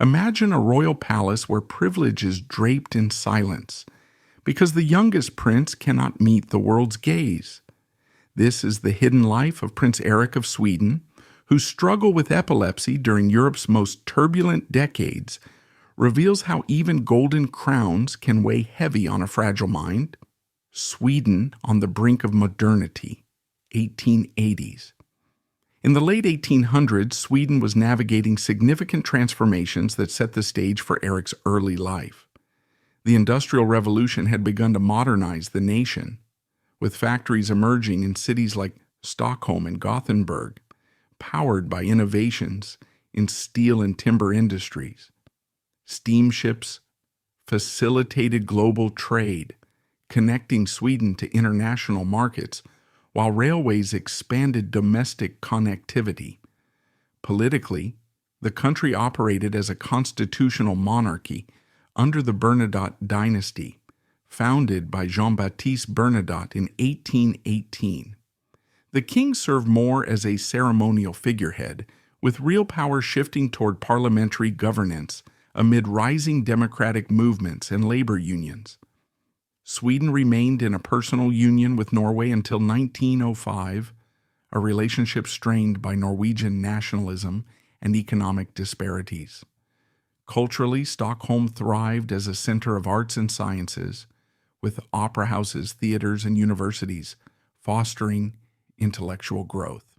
Imagine a royal palace where privilege is draped in silence, because the youngest prince cannot meet the world's gaze. This is the hidden life of Prince Erik of Sweden, whose struggle with epilepsy during Europe's most turbulent decades reveals how even golden crowns can weigh heavy on a fragile mind. Sweden on the brink of modernity, 1880s. In the late 1800s, Sweden was navigating significant transformations that set the stage for Erik's early life. The Industrial Revolution had begun to modernize the nation, with factories emerging in cities like Stockholm and Gothenburg, powered by innovations in steel and timber industries. Steamships facilitated global trade, connecting Sweden to international markets, while railways expanded domestic connectivity. Politically, the country operated as a constitutional monarchy under the Bernadot dynasty, founded by Jean-Baptiste Bernadotte in 1818. The king served more as a ceremonial figurehead, with real power shifting toward parliamentary governance amid rising democratic movements and labor unions. Sweden remained in a personal union with Norway until 1905, a relationship strained by Norwegian nationalism and economic disparities. Culturally, Stockholm thrived as a center of arts and sciences, with opera houses, theaters, and universities fostering intellectual growth.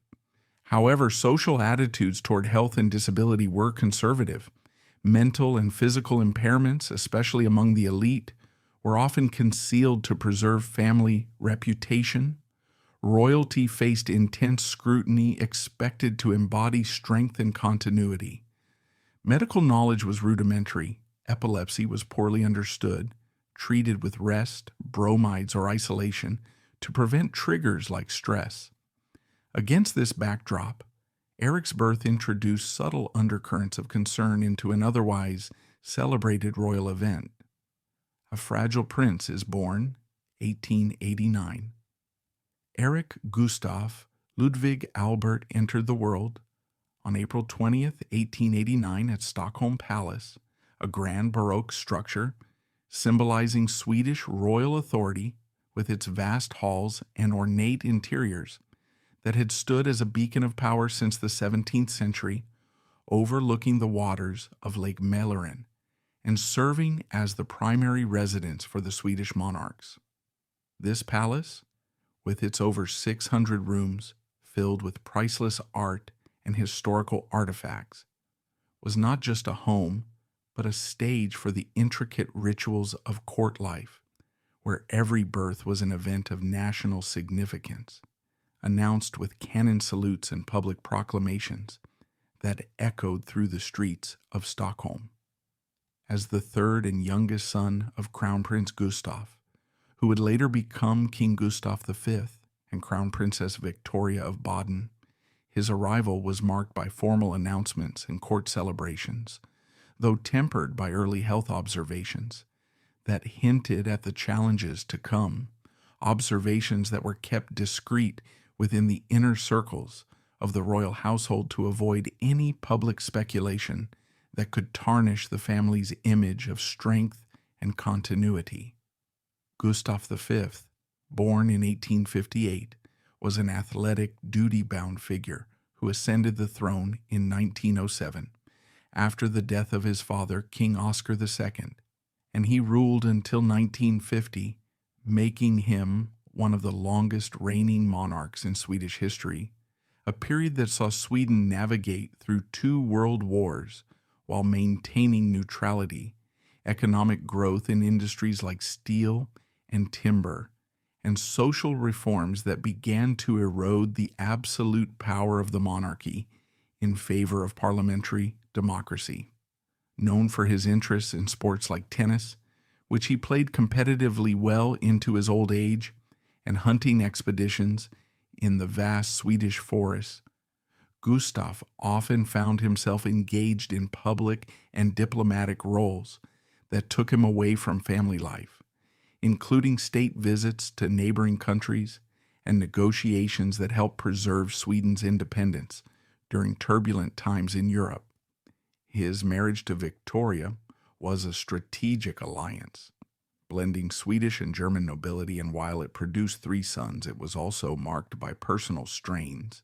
However, social attitudes toward health and disability were conservative. Mental and physical impairments, especially among the elite, were often concealed to preserve family reputation. Royalty faced intense scrutiny, expected to embody strength and continuity. Medical knowledge was rudimentary. Epilepsy was poorly understood, treated with rest, bromides, or isolation to prevent triggers like stress. Against this backdrop, Erik's birth introduced subtle undercurrents of concern into an otherwise celebrated royal event. A fragile prince is born, 1889. Erik Gustav Ludwig Albert entered the world on April 20th, 1889 at Stockholm Palace, a grand Baroque structure symbolizing Swedish royal authority with its vast halls and ornate interiors that had stood as a beacon of power since the 17th century, overlooking the waters of Lake Mälaren and serving as the primary residence for the Swedish monarchs. This palace, with its over 600 rooms filled with priceless art and historical artifacts, was not just a home, but a stage for the intricate rituals of court life, where every birth was an event of national significance, announced with cannon salutes and public proclamations that echoed through the streets of Stockholm. As the third and youngest son of Crown Prince Gustav, who would later become King Gustav V and Crown Princess Victoria of Baden, his arrival was marked by formal announcements and court celebrations, though tempered by early health observations that hinted at the challenges to come, observations that were kept discreet within the inner circles of the royal household to avoid any public speculation that could tarnish the family's image of strength and continuity. Gustav V, born in 1858, was an athletic, duty-bound figure who ascended the throne in 1907 after the death of his father, King Oscar II, and he ruled until 1950, making him one of the longest reigning monarchs in Swedish history, a period that saw Sweden navigate through 2 world wars while maintaining neutrality, economic growth in industries like steel and timber, and social reforms that began to erode the absolute power of the monarchy in favor of parliamentary democracy. Known for his interests in sports like tennis, which he played competitively well into his old age, and hunting expeditions in the vast Swedish forests, Gustav often found himself engaged in public and diplomatic roles that took him away from family life, including state visits to neighboring countries and negotiations that helped preserve Sweden's independence during turbulent times in Europe. His marriage to Victoria was a strategic alliance, blending Swedish and German nobility, and while it produced 3 sons, it was also marked by personal strains,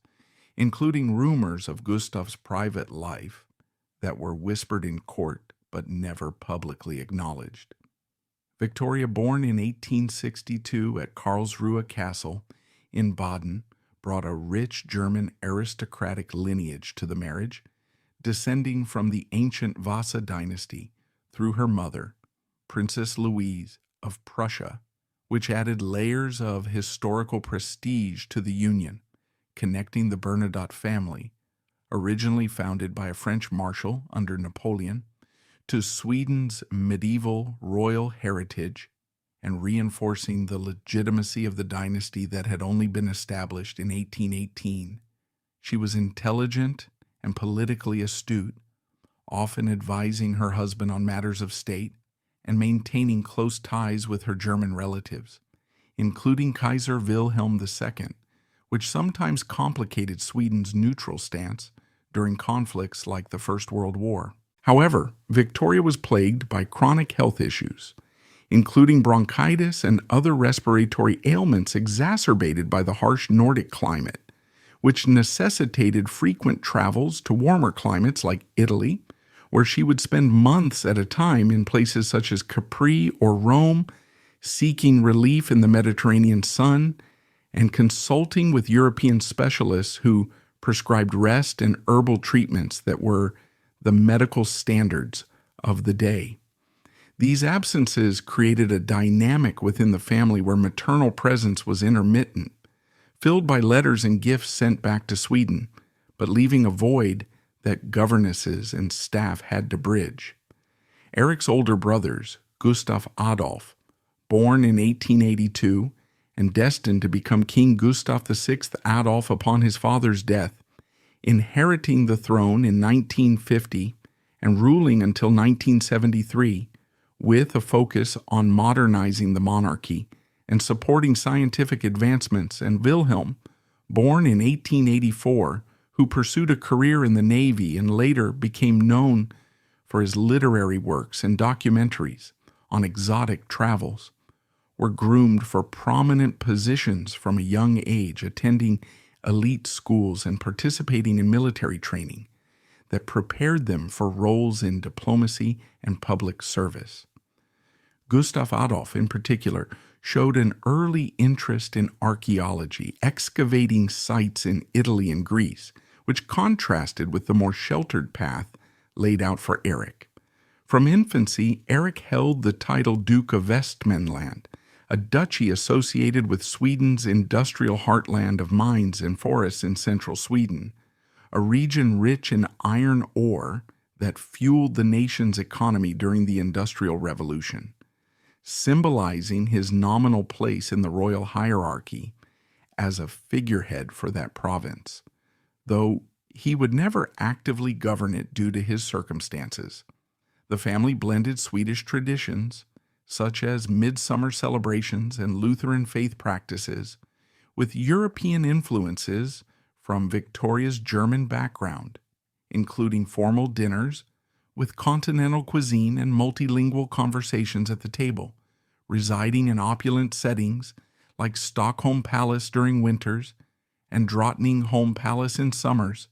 including rumors of Gustav's private life that were whispered in court but never publicly acknowledged. Victoria, born in 1862 at Karlsruhe Castle in Baden, brought a rich German aristocratic lineage to the marriage, descending from the ancient Vasa dynasty through her mother, Princess Louise of Prussia, which added layers of historical prestige to the union, connecting the Bernadot family, originally founded by a French marshal under Napoleon, to Sweden's medieval royal heritage and reinforcing the legitimacy of the dynasty that had only been established in 1818. She was intelligent and politically astute, often advising her husband on matters of state and maintaining close ties with her German relatives, including Kaiser Wilhelm II, which sometimes complicated Sweden's neutral stance during conflicts like the First World War. However, Victoria was plagued by chronic health issues, including bronchitis and other respiratory ailments exacerbated by the harsh Nordic climate, which necessitated frequent travels to warmer climates like Italy, where she would spend months at a time in places such as Capri or Rome, seeking relief in the Mediterranean sun and consulting with European specialists who prescribed rest and herbal treatments that were the medical standards of the day. These absences created a dynamic within the family where maternal presence was intermittent, filled by letters and gifts sent back to Sweden, but leaving a void that governesses and staff had to bridge. Erik's older brothers, Gustav Adolf, born in 1882 and destined to become King Gustav VI Adolf upon his father's death, inheriting the throne in 1950 and ruling until 1973, with a focus on modernizing the monarchy and supporting scientific advancements, and Wilhelm, born in 1884, who pursued a career in the Navy and later became known for his literary works and documentaries on exotic travels, were groomed for prominent positions from a young age, attending elite schools and participating in military training that prepared them for roles in diplomacy and public service. Gustav Adolf, in particular, showed an early interest in archaeology, excavating sites in Italy and Greece, which contrasted with the more sheltered path laid out for Erik. From infancy, Erik held the title Duke of Västmanland, a duchy associated with Sweden's industrial heartland of mines and forests in central Sweden, a region rich in iron ore that fueled the nation's economy during the Industrial Revolution, symbolizing his nominal place in the royal hierarchy as a figurehead for that province, though he would never actively govern it due to his circumstances. The family blended Swedish traditions, such as midsummer celebrations and Lutheran faith practices, with European influences from Victoria's German background, including formal dinners with continental cuisine and multilingual conversations at the table, residing in opulent settings like Stockholm Palace during winters and Drottningholm Palace in summers,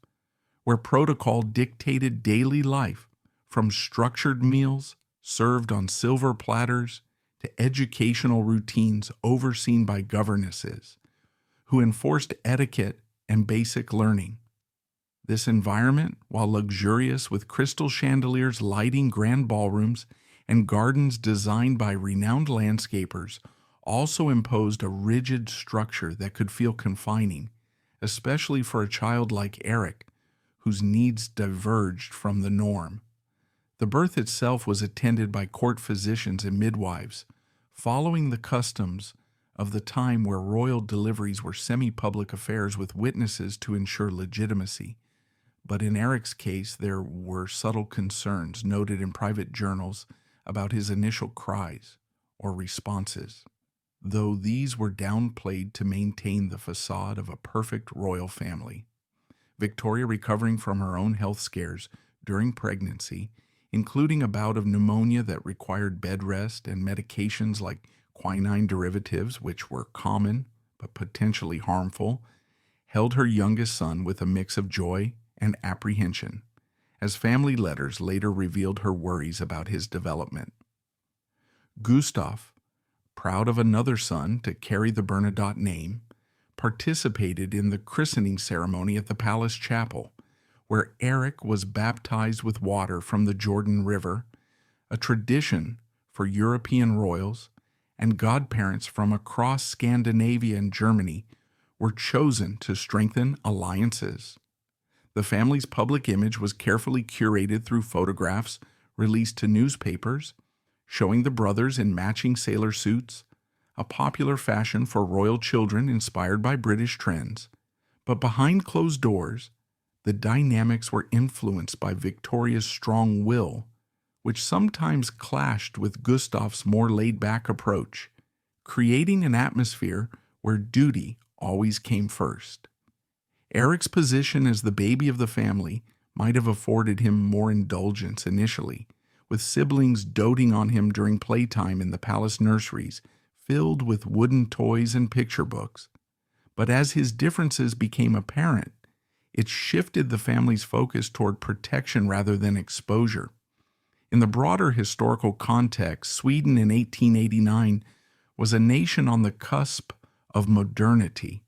where protocol dictated daily life, from structured meals served on silver platters to educational routines overseen by governesses who enforced etiquette and basic learning. This environment, while luxurious with crystal chandeliers lighting grand ballrooms and gardens designed by renowned landscapers, also imposed a rigid structure that could feel confining, especially for a child like Erik, whose needs diverged from the norm. The birth itself was attended by court physicians and midwives, following the customs of the time where royal deliveries were semi-public affairs with witnesses to ensure legitimacy. But in Erik's case, there were subtle concerns noted in private journals about his initial cries or responses, though these were downplayed to maintain the facade of a perfect royal family. Victoria, recovering from her own health scares, during pregnancy, including a bout of pneumonia that required bed rest and medications like quinine derivatives, which were common but potentially harmful, held her youngest son with a mix of joy and apprehension, as family letters later revealed her worries about his development. Gustav, proud of another son to carry the Bernadot name, participated in the christening ceremony at the palace chapel, where Erik was baptized with water from the Jordan River, a tradition for European royals, and godparents from across Scandinavia and Germany were chosen to strengthen alliances. The family's public image was carefully curated through photographs released to newspapers, showing the brothers in matching sailor suits, a popular fashion for royal children inspired by British trends. But behind closed doors, the dynamics were influenced by Victoria's strong will, which sometimes clashed with Gustav's more laid-back approach, creating an atmosphere where duty always came first. Erik's position as the baby of the family might have afforded him more indulgence initially, with siblings doting on him during playtime in the palace nurseries, filled with wooden toys and picture books. But as his differences became apparent, it shifted the family's focus toward protection rather than exposure. In the broader historical context, Sweden in 1889 was a nation on the cusp of modernity,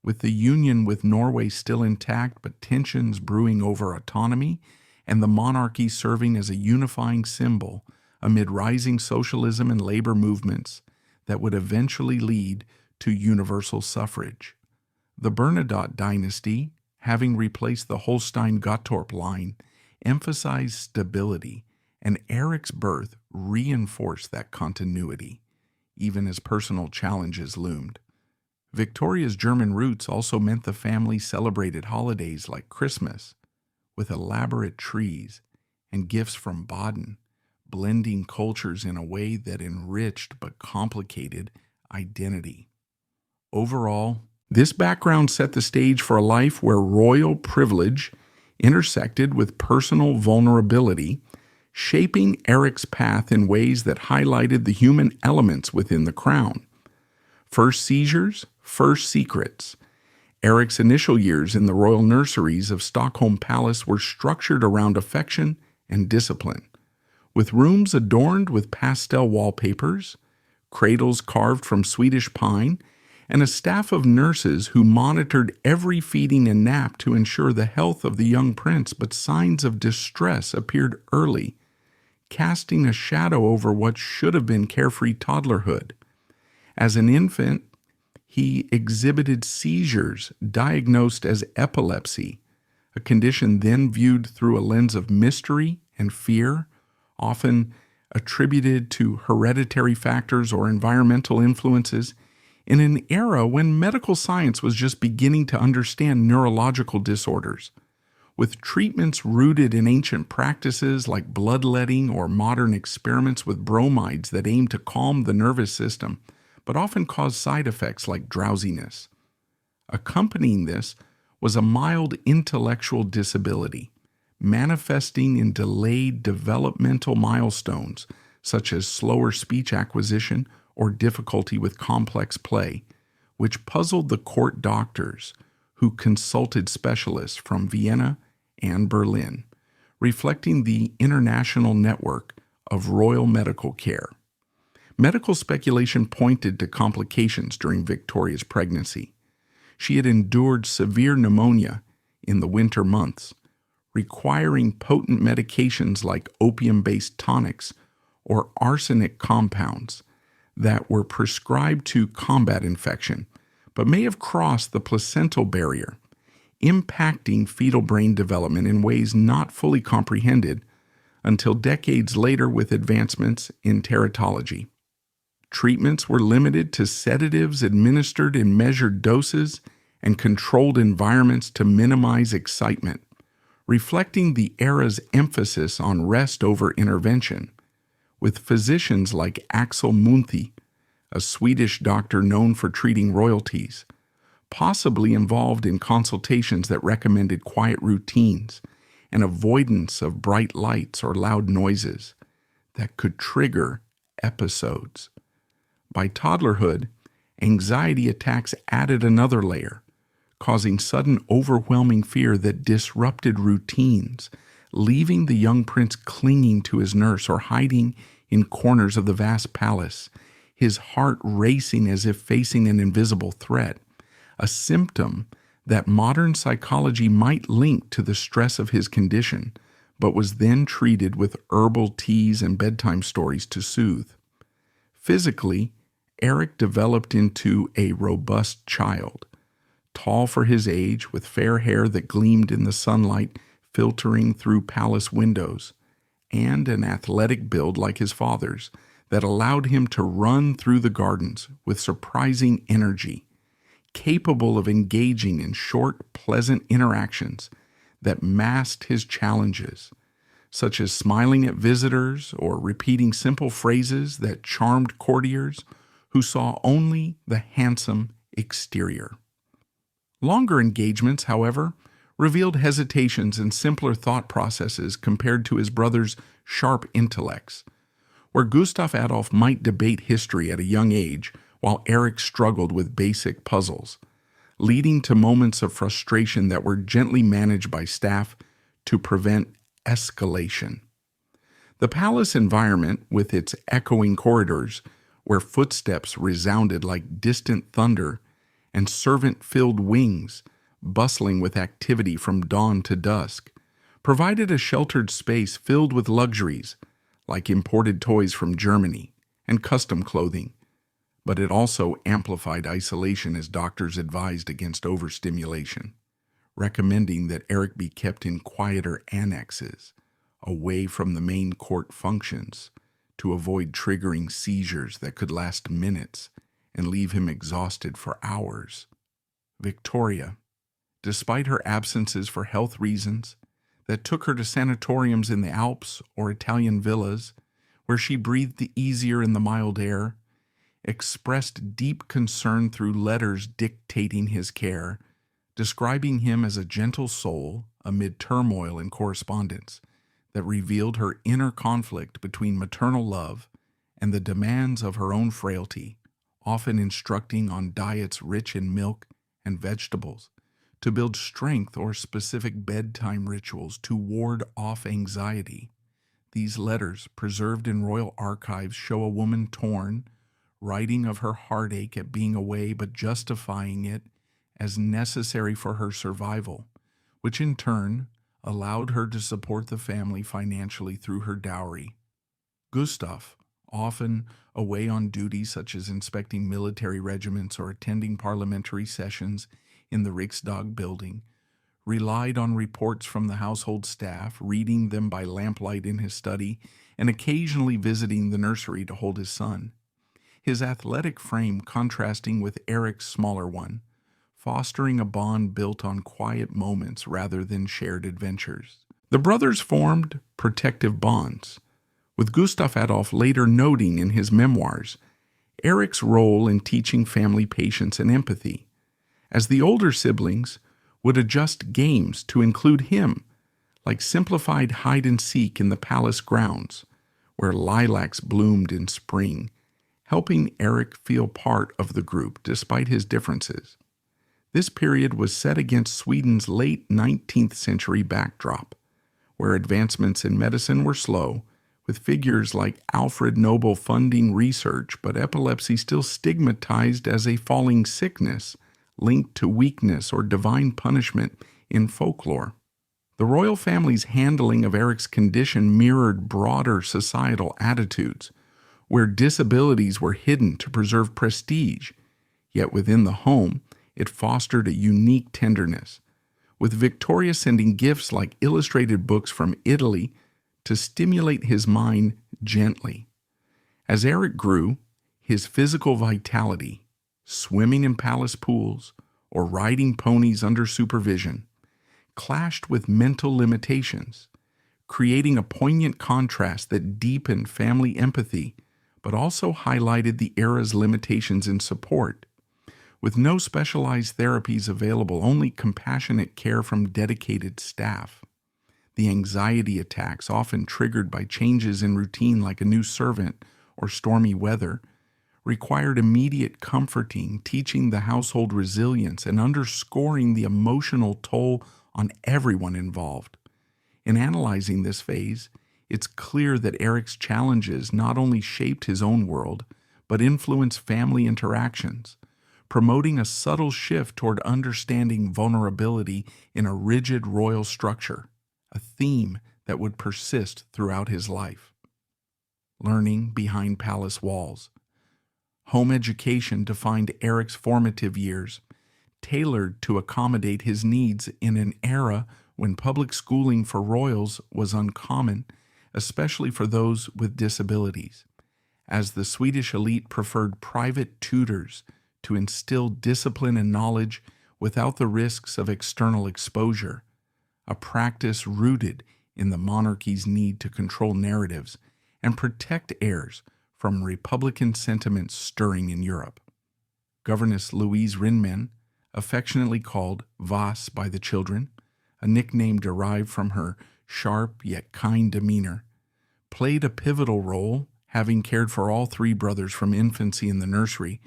with the union with Norway still intact but tensions brewing over autonomy, and the monarchy serving as a unifying symbol amid rising socialism and labor movements that would eventually lead to universal suffrage. The Bernadot dynasty, having replaced the Holstein-Gottorp line, emphasized stability, and Erik's birth reinforced that continuity, even as personal challenges loomed. Victoria's German roots also meant the family celebrated holidays like Christmas, with elaborate trees and gifts from Baden, blending cultures in a way that enriched but complicated identity. Overall, this background set the stage for a life where royal privilege intersected with personal vulnerability, shaping Erik's path in ways that highlighted the human elements within the crown. First seizures, first secrets. Erik's initial years in the royal nurseries of Stockholm Palace were structured around affection and discipline, with rooms adorned with pastel wallpapers, cradles carved from Swedish pine, and a staff of nurses who monitored every feeding and nap to ensure the health of the young prince. But signs of distress appeared early, casting a shadow over what should have been carefree toddlerhood. As an infant, he exhibited seizures diagnosed as epilepsy, a condition then viewed through a lens of mystery and fear, often attributed to hereditary factors or environmental influences, in an era when medical science was just beginning to understand neurological disorders. With treatments rooted in ancient practices like bloodletting or modern experiments with bromides that aim to calm the nervous system, but often cause side effects like drowsiness. Accompanying this was a mild intellectual disability, manifesting in delayed developmental milestones such as slower speech acquisition or difficulty with complex play, which puzzled the court doctors who consulted specialists from Vienna and Berlin, reflecting the international network of royal medical care. Medical speculation pointed to complications during Victoria's pregnancy. She had endured severe pneumonia in the winter months, requiring potent medications like opium-based tonics or arsenic compounds that were prescribed to combat infection, but may have crossed the placental barrier, impacting fetal brain development in ways not fully comprehended until decades later with advancements in teratology. Treatments were limited to sedatives administered in measured doses and controlled environments to minimize excitement, reflecting the era's emphasis on rest over intervention, with physicians like Axel Munthe, a Swedish doctor known for treating royalties, possibly involved in consultations that recommended quiet routines and avoidance of bright lights or loud noises that could trigger episodes. By toddlerhood, anxiety attacks added another layer, causing sudden overwhelming fear that disrupted routines, leaving the young prince clinging to his nurse or hiding in corners of the vast palace, his heart racing as if facing an invisible threat, a symptom that modern psychology might link to the stress of his condition, but was then treated with herbal teas and bedtime stories to soothe. Physically, Erik developed into a robust child, tall for his age, with fair hair that gleamed in the sunlight filtering through palace windows, and an athletic build like his father's that allowed him to run through the gardens with surprising energy, capable of engaging in short, pleasant interactions that masked his challenges, such as smiling at visitors or repeating simple phrases that charmed courtiers who saw only the handsome exterior. Longer engagements, however, revealed hesitations and simpler thought processes compared to his brother's sharp intellects. Where Gustav Adolf might debate history at a young age, while Erik struggled with basic puzzles, leading to moments of frustration that were gently managed by staff to prevent escalation. The palace environment, with its echoing corridors where footsteps resounded like distant thunder and servant-filled wings bustling with activity from dawn to dusk, provided a sheltered space filled with luxuries like imported toys from Germany and custom clothing, but it also amplified isolation as doctors advised against overstimulation, recommending that Erik be kept in quieter annexes, away from the main court functions, to avoid triggering seizures that could last minutes and leave him exhausted for hours. Victoria, despite her absences for health reasons that took her to sanatoriums in the Alps or Italian villas, where she breathed easier in the mild air, expressed deep concern through letters dictating his care, describing him as a gentle soul amid turmoil in correspondence that revealed her inner conflict between maternal love and the demands of her own frailty, often instructing on diets rich in milk and vegetables, to build strength or specific bedtime rituals to ward off anxiety. These letters, preserved in royal archives, show a woman torn, writing of her heartache at being away but justifying it as necessary for her survival, which in turn allowed her to support the family financially through her dowry. Gustav, often away on duties such as inspecting military regiments or attending parliamentary sessions in the Riksdag building, relied on reports from the household staff, reading them by lamplight in his study, and occasionally visiting the nursery to hold his son. His athletic frame contrasting with Erik's smaller one, fostering a bond built on quiet moments rather than shared adventures. The brothers formed protective bonds, with Gustav Adolf later noting in his memoirs Erik's role in teaching family patience and empathy, as the older siblings would adjust games to include him, like simplified hide-and-seek in the palace grounds, where lilacs bloomed in spring, helping Erik feel part of the group despite his differences. This period was set against Sweden's late 19th century backdrop, where advancements in medicine were slow, with figures like Alfred Nobel funding research, but epilepsy still stigmatized as a falling sickness linked to weakness or divine punishment in folklore. The royal family's handling of Erik's condition mirrored broader societal attitudes, where disabilities were hidden to preserve prestige, yet within the home it fostered a unique tenderness, with Victoria sending gifts like illustrated books from Italy to stimulate his mind gently. As Erik grew, his physical vitality, swimming in palace pools or riding ponies under supervision, clashed with mental limitations, creating a poignant contrast that deepened family empathy but also highlighted the era's limitations in support. With no specialized therapies available, only compassionate care from dedicated staff. The anxiety attacks, often triggered by changes in routine like a new servant or stormy weather, required immediate comforting, teaching the household resilience and underscoring the emotional toll on everyone involved. In analyzing this phase, it's clear that Erik's challenges not only shaped his own world, but influenced family interactions, promoting a subtle shift toward understanding vulnerability in a rigid royal structure, a theme that would persist throughout his life. Learning behind palace walls. Home education defined Erik's formative years, tailored to accommodate his needs in an era when public schooling for royals was uncommon, especially for those with disabilities, as the Swedish elite preferred private tutors to instill discipline and knowledge without the risks of external exposure, a practice rooted in the monarchy's need to control narratives and protect heirs from Republican sentiments stirring in Europe. Governess Louise Rinmen, affectionately called Vas by the children, a nickname derived from her sharp yet kind demeanor, played a pivotal role, having cared for all three brothers from infancy in the nursery,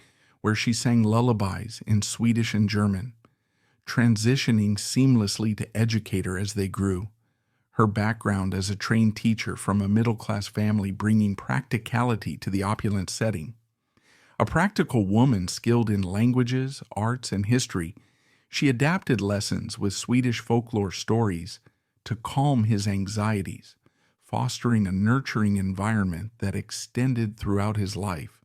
where she sang lullabies in Swedish and German, transitioning seamlessly to educator as they grew. Her background as a trained teacher from a middle-class family bringing practicality to the opulent setting. A practical woman skilled in languages, arts, and history, she adapted lessons with Swedish folklore stories to calm his anxieties, fostering a nurturing environment that extended throughout his life,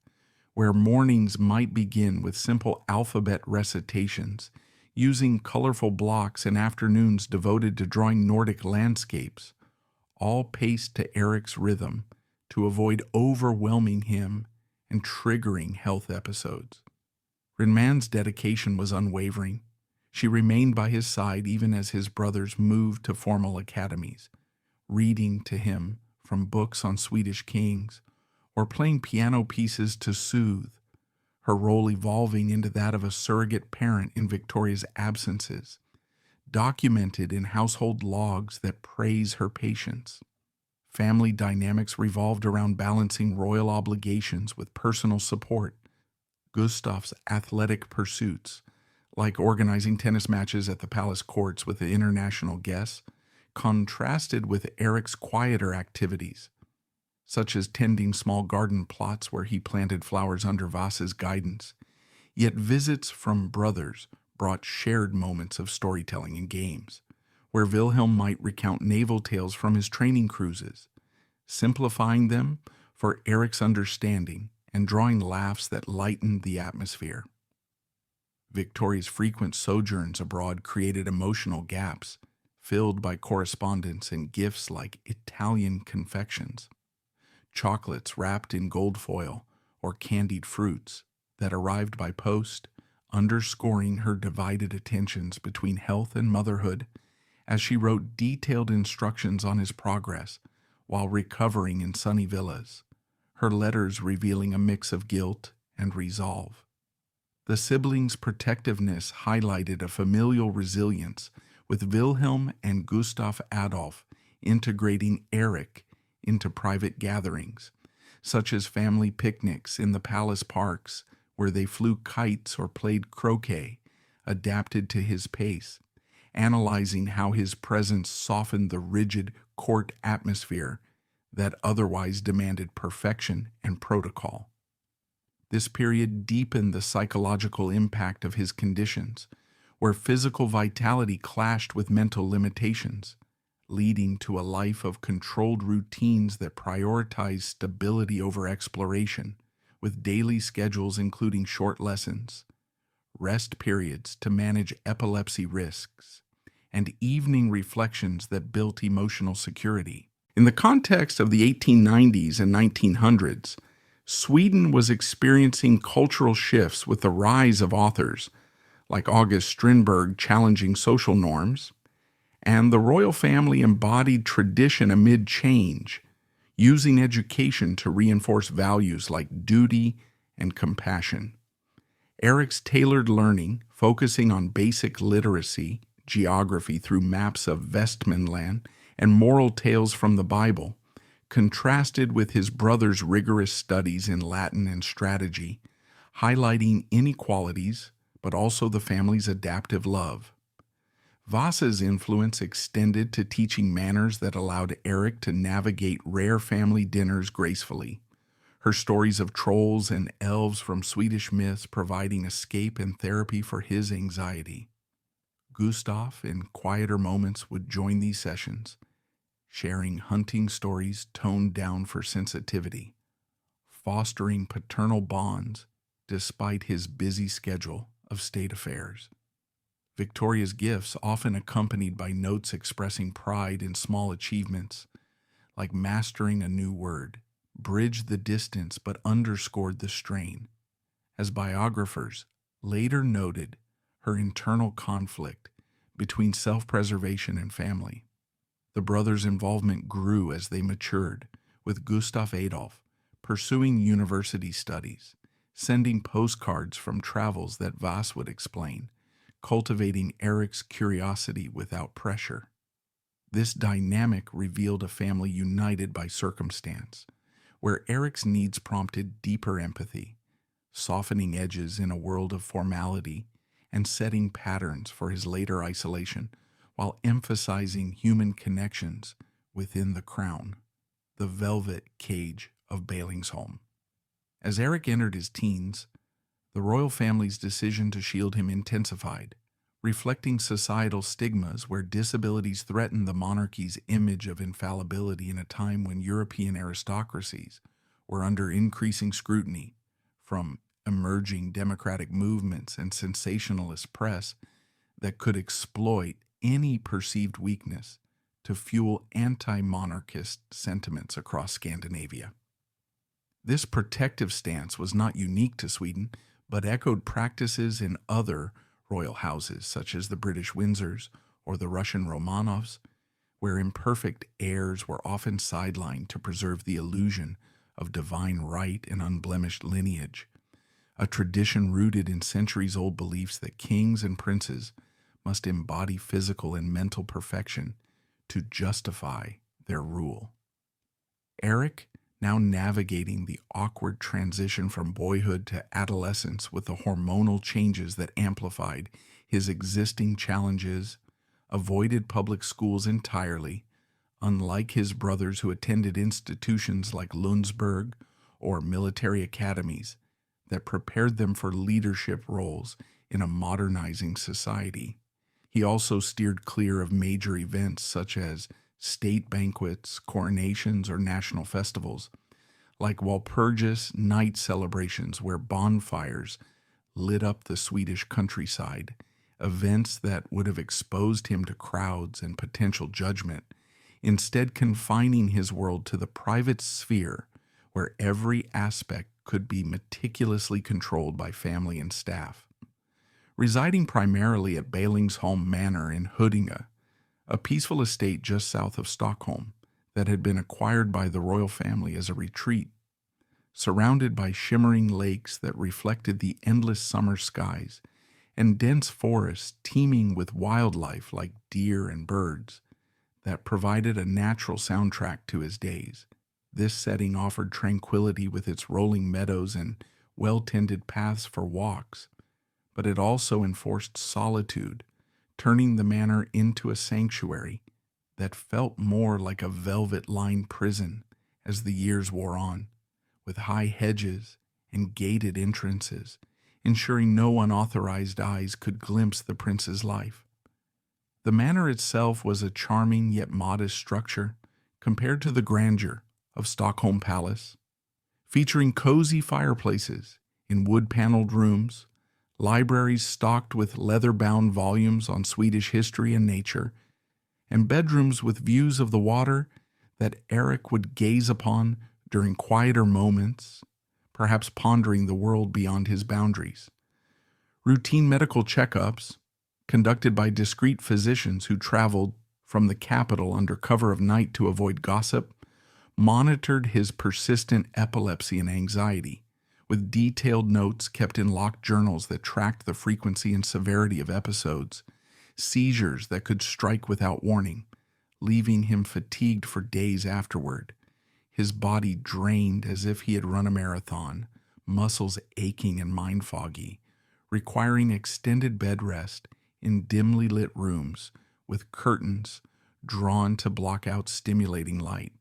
where mornings might begin with simple alphabet recitations, using colorful blocks and afternoons devoted to drawing Nordic landscapes, all paced to Erik's rhythm to avoid overwhelming him and triggering health episodes. Rinman's dedication was unwavering. She remained by his side even as his brothers moved to formal academies, reading to him from books on Swedish kings or playing piano pieces to soothe, her role evolving into that of a surrogate parent in Victoria's absences, documented in household logs that praise her patience. Family dynamics revolved around balancing royal obligations with personal support. Gustaf's athletic pursuits, like organizing tennis matches at the palace courts with the international guests, contrasted with Erik's quieter activities, such as tending small garden plots where he planted flowers under Vas's guidance. Yet visits from brothers brought shared moments of storytelling and games, where Wilhelm might recount naval tales from his training cruises, simplifying them for Erik's understanding and drawing laughs that lightened the atmosphere. Victoria's frequent sojourns abroad created emotional gaps, filled by correspondence and gifts like Italian confections, chocolates wrapped in gold foil, or candied fruits that arrived by post, underscoring her divided attentions between health and motherhood as she wrote detailed instructions on his progress while recovering in sunny villas, her letters revealing a mix of guilt and resolve. The siblings' protectiveness highlighted a familial resilience, with Wilhelm and Gustav Adolf integrating Erik into private gatherings, such as family picnics in the palace parks where they flew kites or played croquet, adapted to his pace, analyzing how his presence softened the rigid court atmosphere that otherwise demanded perfection and protocol. This period deepened the psychological impact of his conditions, where physical vitality clashed with mental limitations, leading to a life of controlled routines that prioritized stability over exploration, with daily schedules including short lessons, rest periods to manage epilepsy risks, and evening reflections that built emotional security. In the context of the 1890s and 1900s, Sweden was experiencing cultural shifts with the rise of authors like August Strindberg challenging social norms, and the royal family embodied tradition amid change, using education to reinforce values like duty and compassion. Erik's tailored learning, focusing on basic literacy, geography through maps of Vestmanland, and moral tales from the Bible, contrasted with his brother's rigorous studies in Latin and strategy, highlighting inequalities but also the family's adaptive love. Vasa's influence extended to teaching manners that allowed Erik to navigate rare family dinners gracefully, her stories of trolls and elves from Swedish myths providing escape and therapy for his anxiety. Gustav, in quieter moments, would join these sessions, sharing hunting stories toned down for sensitivity, fostering paternal bonds despite his busy schedule of state affairs. Victoria's gifts, often accompanied by notes expressing pride in small achievements, like mastering a new word, bridged the distance but underscored the strain. As biographers later noted her internal conflict between self-preservation and family. The brothers' involvement grew as they matured, with Gustav Adolf pursuing university studies, sending postcards from travels that Vas would explain, cultivating Erik's curiosity without pressure. This dynamic revealed a family united by circumstance, where Erik's needs prompted deeper empathy, softening edges in a world of formality and setting patterns for his later isolation, while emphasizing human connections within the crown, the velvet cage of Belingsholm. As Erik entered his teens, the royal family's decision to shield him intensified, reflecting societal stigmas where disabilities threatened the monarchy's image of infallibility in a time when European aristocracies were under increasing scrutiny from emerging democratic movements and sensationalist press that could exploit any perceived weakness to fuel anti-monarchist sentiments across Scandinavia. This protective stance was not unique to Sweden, but echoed practices in other royal houses, such as the British Windsors or the Russian Romanovs, where imperfect heirs were often sidelined to preserve the illusion of divine right and unblemished lineage, a tradition rooted in centuries-old beliefs that kings and princes must embody physical and mental perfection to justify their rule. Erik, now navigating the awkward transition from boyhood to adolescence with the hormonal changes that amplified his existing challenges, avoided public schools entirely, unlike his brothers who attended institutions like Lundsberg or military academies that prepared them for leadership roles in a modernizing society. He also steered clear of major events such as state banquets, coronations, or national festivals, like Walpurgis night celebrations where bonfires lit up the Swedish countryside, events that would have exposed him to crowds and potential judgment, instead confining his world to the private sphere where every aspect could be meticulously controlled by family and staff. Residing primarily at Belingsholm Manor in Huddinge, a peaceful estate just south of Stockholm that had been acquired by the royal family as a retreat, surrounded by shimmering lakes that reflected the endless summer skies and dense forests teeming with wildlife like deer and birds that provided a natural soundtrack to his days. This setting offered tranquility with its rolling meadows and well-tended paths for walks, but it also enforced solitude, turning the manor into a sanctuary that felt more like a velvet-lined prison as the years wore on, with high hedges and gated entrances, ensuring no unauthorized eyes could glimpse the prince's life. The manor itself was a charming yet modest structure compared to the grandeur of Stockholm Palace, featuring cozy fireplaces in wood-paneled rooms, libraries stocked with leather-bound volumes on Swedish history and nature, and bedrooms with views of the water that Erik would gaze upon during quieter moments, perhaps pondering the world beyond his boundaries. Routine medical checkups, conducted by discreet physicians who traveled from the capital under cover of night to avoid gossip, monitored his persistent epilepsy and anxiety, with detailed notes kept in locked journals that tracked the frequency and severity of episodes, seizures that could strike without warning, leaving him fatigued for days afterward, his body drained as if he had run a marathon, muscles aching and mind foggy, requiring extended bed rest in dimly lit rooms with curtains drawn to block out stimulating light.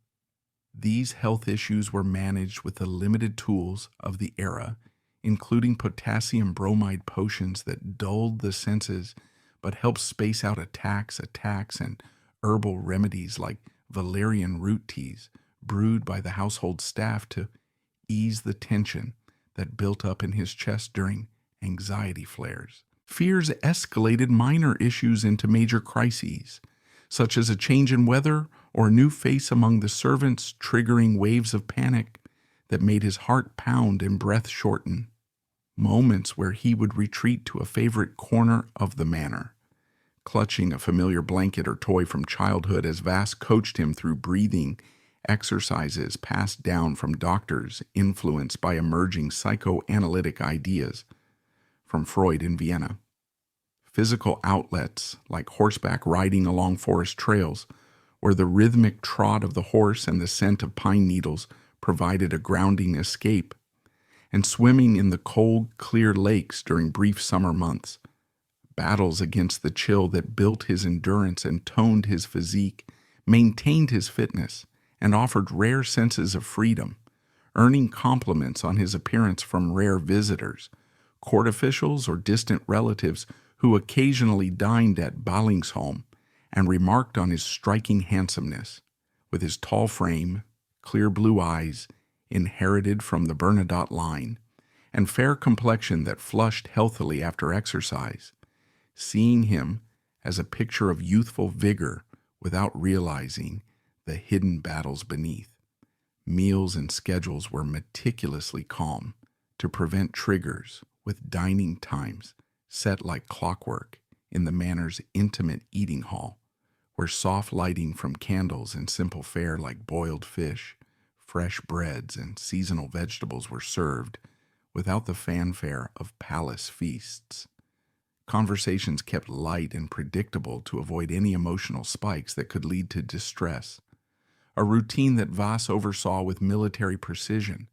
These health issues were managed with the limited tools of the era, including potassium bromide potions that dulled the senses but helped space out attacks, and herbal remedies like valerian root teas brewed by the household staff to ease the tension that built up in his chest during anxiety flares. Fears escalated minor issues into major crises, such as a change in weather or a new face among the servants, triggering waves of panic that made his heart pound and breath shorten. Moments where he would retreat to a favorite corner of the manor, clutching a familiar blanket or toy from childhood as Vass coached him through breathing exercises passed down from doctors influenced by emerging psychoanalytic ideas from Freud in Vienna. Physical outlets like horseback riding along forest trails, where the rhythmic trot of the horse and the scent of pine needles provided a grounding escape, and swimming in the cold, clear lakes during brief summer months. Battles against the chill that built his endurance and toned his physique, maintained his fitness, and offered rare senses of freedom, earning compliments on his appearance from rare visitors, court officials or distant relatives who occasionally dined at Ballingsholm and remarked on his striking handsomeness, with his tall frame, clear blue eyes, inherited from the Bernadot line, and fair complexion that flushed healthily after exercise, seeing him as a picture of youthful vigor without realizing the hidden battles beneath. Meals and schedules were meticulously calm to prevent triggers, with dining times set like clockwork in the manor's intimate eating hall, where soft lighting from candles and simple fare like boiled fish, fresh breads, and seasonal vegetables were served without the fanfare of palace feasts. Conversations kept light and predictable to avoid any emotional spikes that could lead to distress, a routine that Vass oversaw with military precision,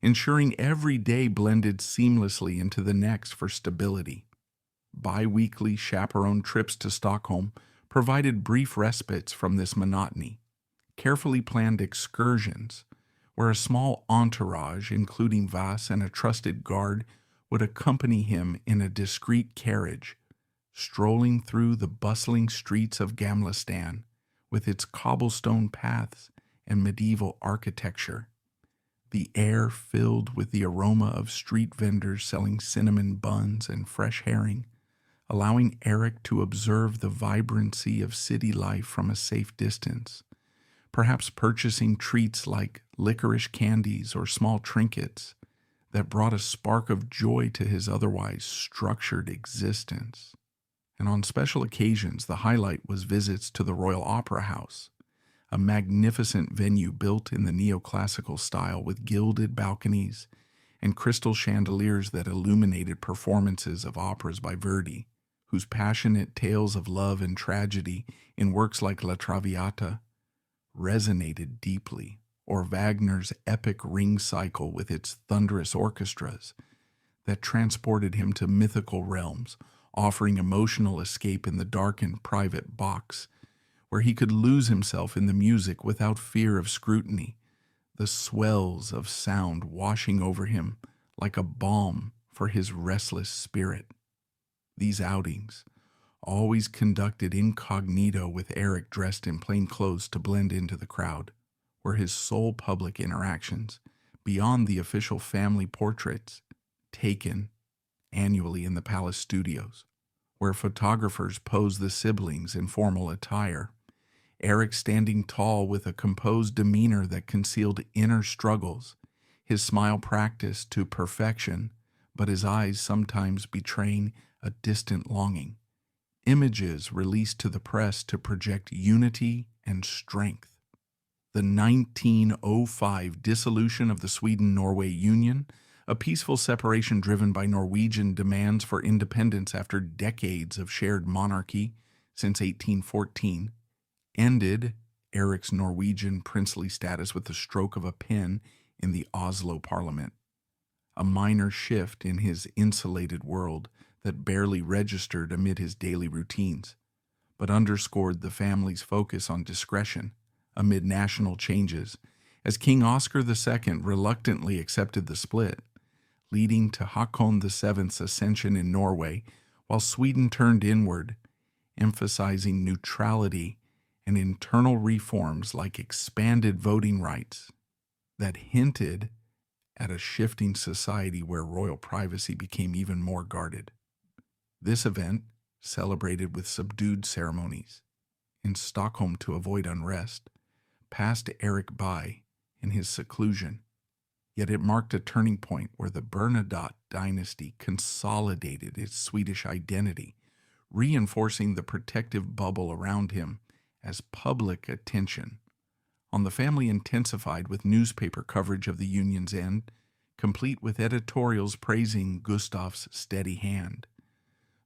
ensuring every day blended seamlessly into the next for stability. Bi-weekly chaperone trips to Stockholm provided brief respites from this monotony, carefully planned excursions where a small entourage, including Vass and a trusted guard, would accompany him in a discreet carriage, strolling through the bustling streets of Gamlestan with its cobblestone paths and medieval architecture, the air filled with the aroma of street vendors selling cinnamon buns and fresh herring, allowing Erik to observe the vibrancy of city life from a safe distance, perhaps purchasing treats like licorice candies or small trinkets that brought a spark of joy to his otherwise structured existence. And on special occasions, the highlight was visits to the Royal Opera House, a magnificent venue built in the neoclassical style with gilded balconies and crystal chandeliers that illuminated performances of operas by Verdi, whose passionate tales of love and tragedy in works like La Traviata resonated deeply, or Wagner's epic Ring Cycle with its thunderous orchestras that transported him to mythical realms, offering emotional escape in the darkened private box, where he could lose himself in the music without fear of scrutiny, the swells of sound washing over him like a balm for his restless spirit. These outings, always conducted incognito with Erik dressed in plain clothes to blend into the crowd, were his sole public interactions, beyond the official family portraits taken annually in the palace studios, where photographers posed the siblings in formal attire, Erik standing tall with a composed demeanor that concealed inner struggles, his smile practiced to perfection, but his eyes sometimes betraying a distant longing. Images released to the press to project unity and strength. The 1905 dissolution of the Sweden-Norway Union, a peaceful separation driven by Norwegian demands for independence after decades of shared monarchy since 1814, ended Erik's Norwegian princely status with the stroke of a pen in the Oslo Parliament, a minor shift in his insulated world that barely registered amid his daily routines, but underscored the family's focus on discretion amid national changes as King Oscar II reluctantly accepted the split, leading to Haakon VII's ascension in Norway, while Sweden turned inward, emphasizing neutrality and internal reforms like expanded voting rights that hinted at a shifting society where royal privacy became even more guarded. This event, celebrated with subdued ceremonies in Stockholm to avoid unrest, passed Erik by in his seclusion, yet it marked a turning point where the Bernadot dynasty consolidated its Swedish identity, reinforcing the protective bubble around him as public attention on the family intensified with newspaper coverage of the union's end, complete with editorials praising Gustaf's steady hand.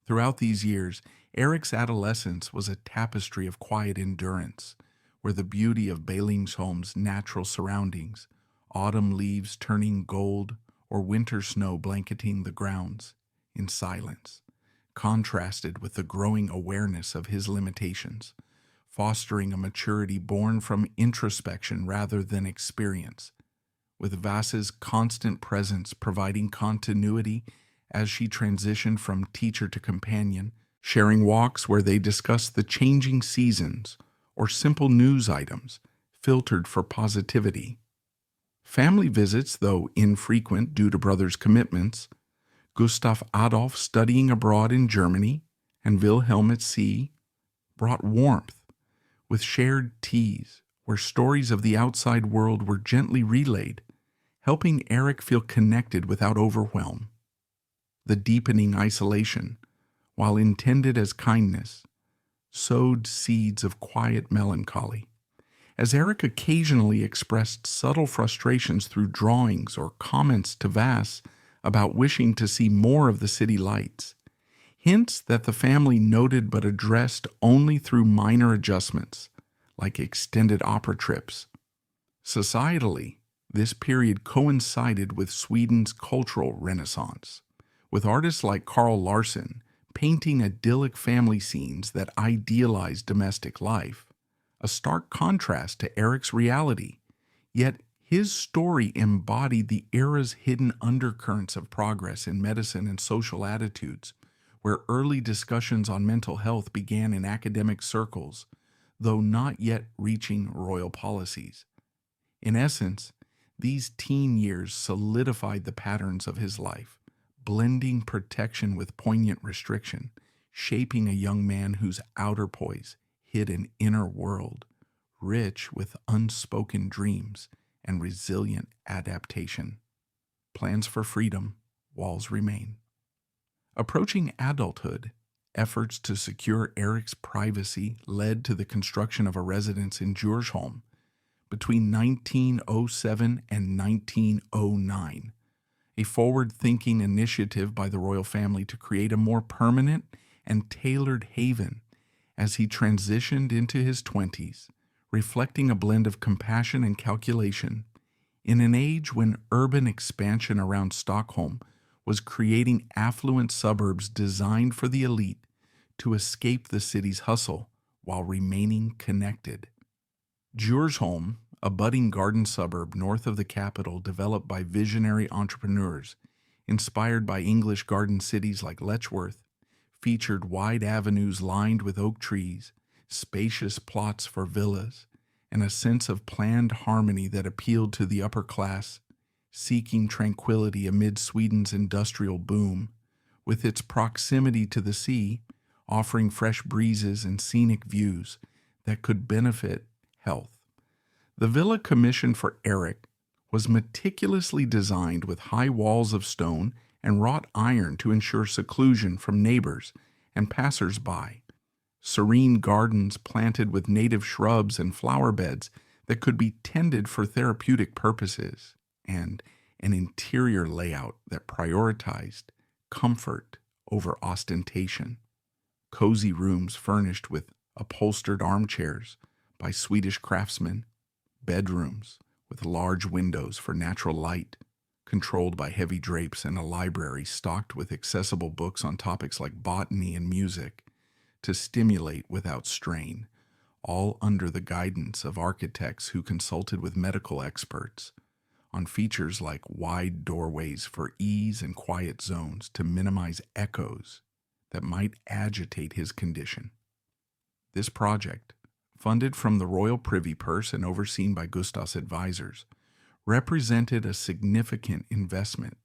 Throughout these years, Erik's adolescence was a tapestry of quiet endurance, where the beauty of Bælingsholm's natural surroundings, autumn leaves turning gold or winter snow blanketing the grounds in silence, contrasted with the growing awareness of his limitations, fostering a maturity born from introspection rather than experience, with Vasa's constant presence providing continuity as she transitioned from teacher to companion, sharing walks where they discussed the changing seasons or simple news items filtered for positivity. Family visits, though infrequent due to brothers' commitments, Gustav Adolf studying abroad in Germany and Wilhelm at sea, brought warmth, with shared teas where stories of the outside world were gently relayed, helping Erik feel connected without overwhelm. The deepening isolation, while intended as kindness, sowed seeds of quiet melancholy, as Erik occasionally expressed subtle frustrations through drawings or comments to Vas about wishing to see more of the city lights, hints that the family noted but addressed only through minor adjustments, like extended opera trips. Societally, this period coincided with Sweden's cultural renaissance, with artists like Carl Larsson painting idyllic family scenes that idealized domestic life, a stark contrast to Erik's reality, yet his story embodied the era's hidden undercurrents of progress in medicine and social attitudes, where early discussions on mental health began in academic circles, though not yet reaching royal policies. In essence, these teen years solidified the patterns of his life, blending protection with poignant restriction, shaping a young man whose outer poise hid an inner world, rich with unspoken dreams and resilient adaptation. Plans for freedom, walls remain. Approaching adulthood, efforts to secure Erik's privacy led to the construction of a residence in Djursholm between 1907 and 1909, a forward-thinking initiative by the royal family to create a more permanent and tailored haven as he transitioned into his 20s, reflecting a blend of compassion and calculation in an age when urban expansion around Stockholm was creating affluent suburbs designed for the elite to escape the city's hustle while remaining connected. Djursholm, a budding garden suburb north of the capital developed by visionary entrepreneurs, inspired by English garden cities like Letchworth, featured wide avenues lined with oak trees, spacious plots for villas, and a sense of planned harmony that appealed to the upper class, seeking tranquility amid Sweden's industrial boom, with its proximity to the sea, offering fresh breezes and scenic views that could benefit health. The villa commissioned for Erik was meticulously designed with high walls of stone and wrought iron to ensure seclusion from neighbors and passers-by, serene gardens planted with native shrubs and flower beds that could be tended for therapeutic purposes, and an interior layout that prioritized comfort over ostentation. Cozy rooms furnished with upholstered armchairs, by Swedish craftsmen, bedrooms with large windows for natural light, controlled by heavy drapes, and a library stocked with accessible books on topics like botany and music to stimulate without strain, all under the guidance of architects who consulted with medical experts on features like wide doorways for ease and quiet zones to minimize echoes that might agitate his condition. This project, funded from the royal privy purse and overseen by Gustav's advisors, represented a significant investment,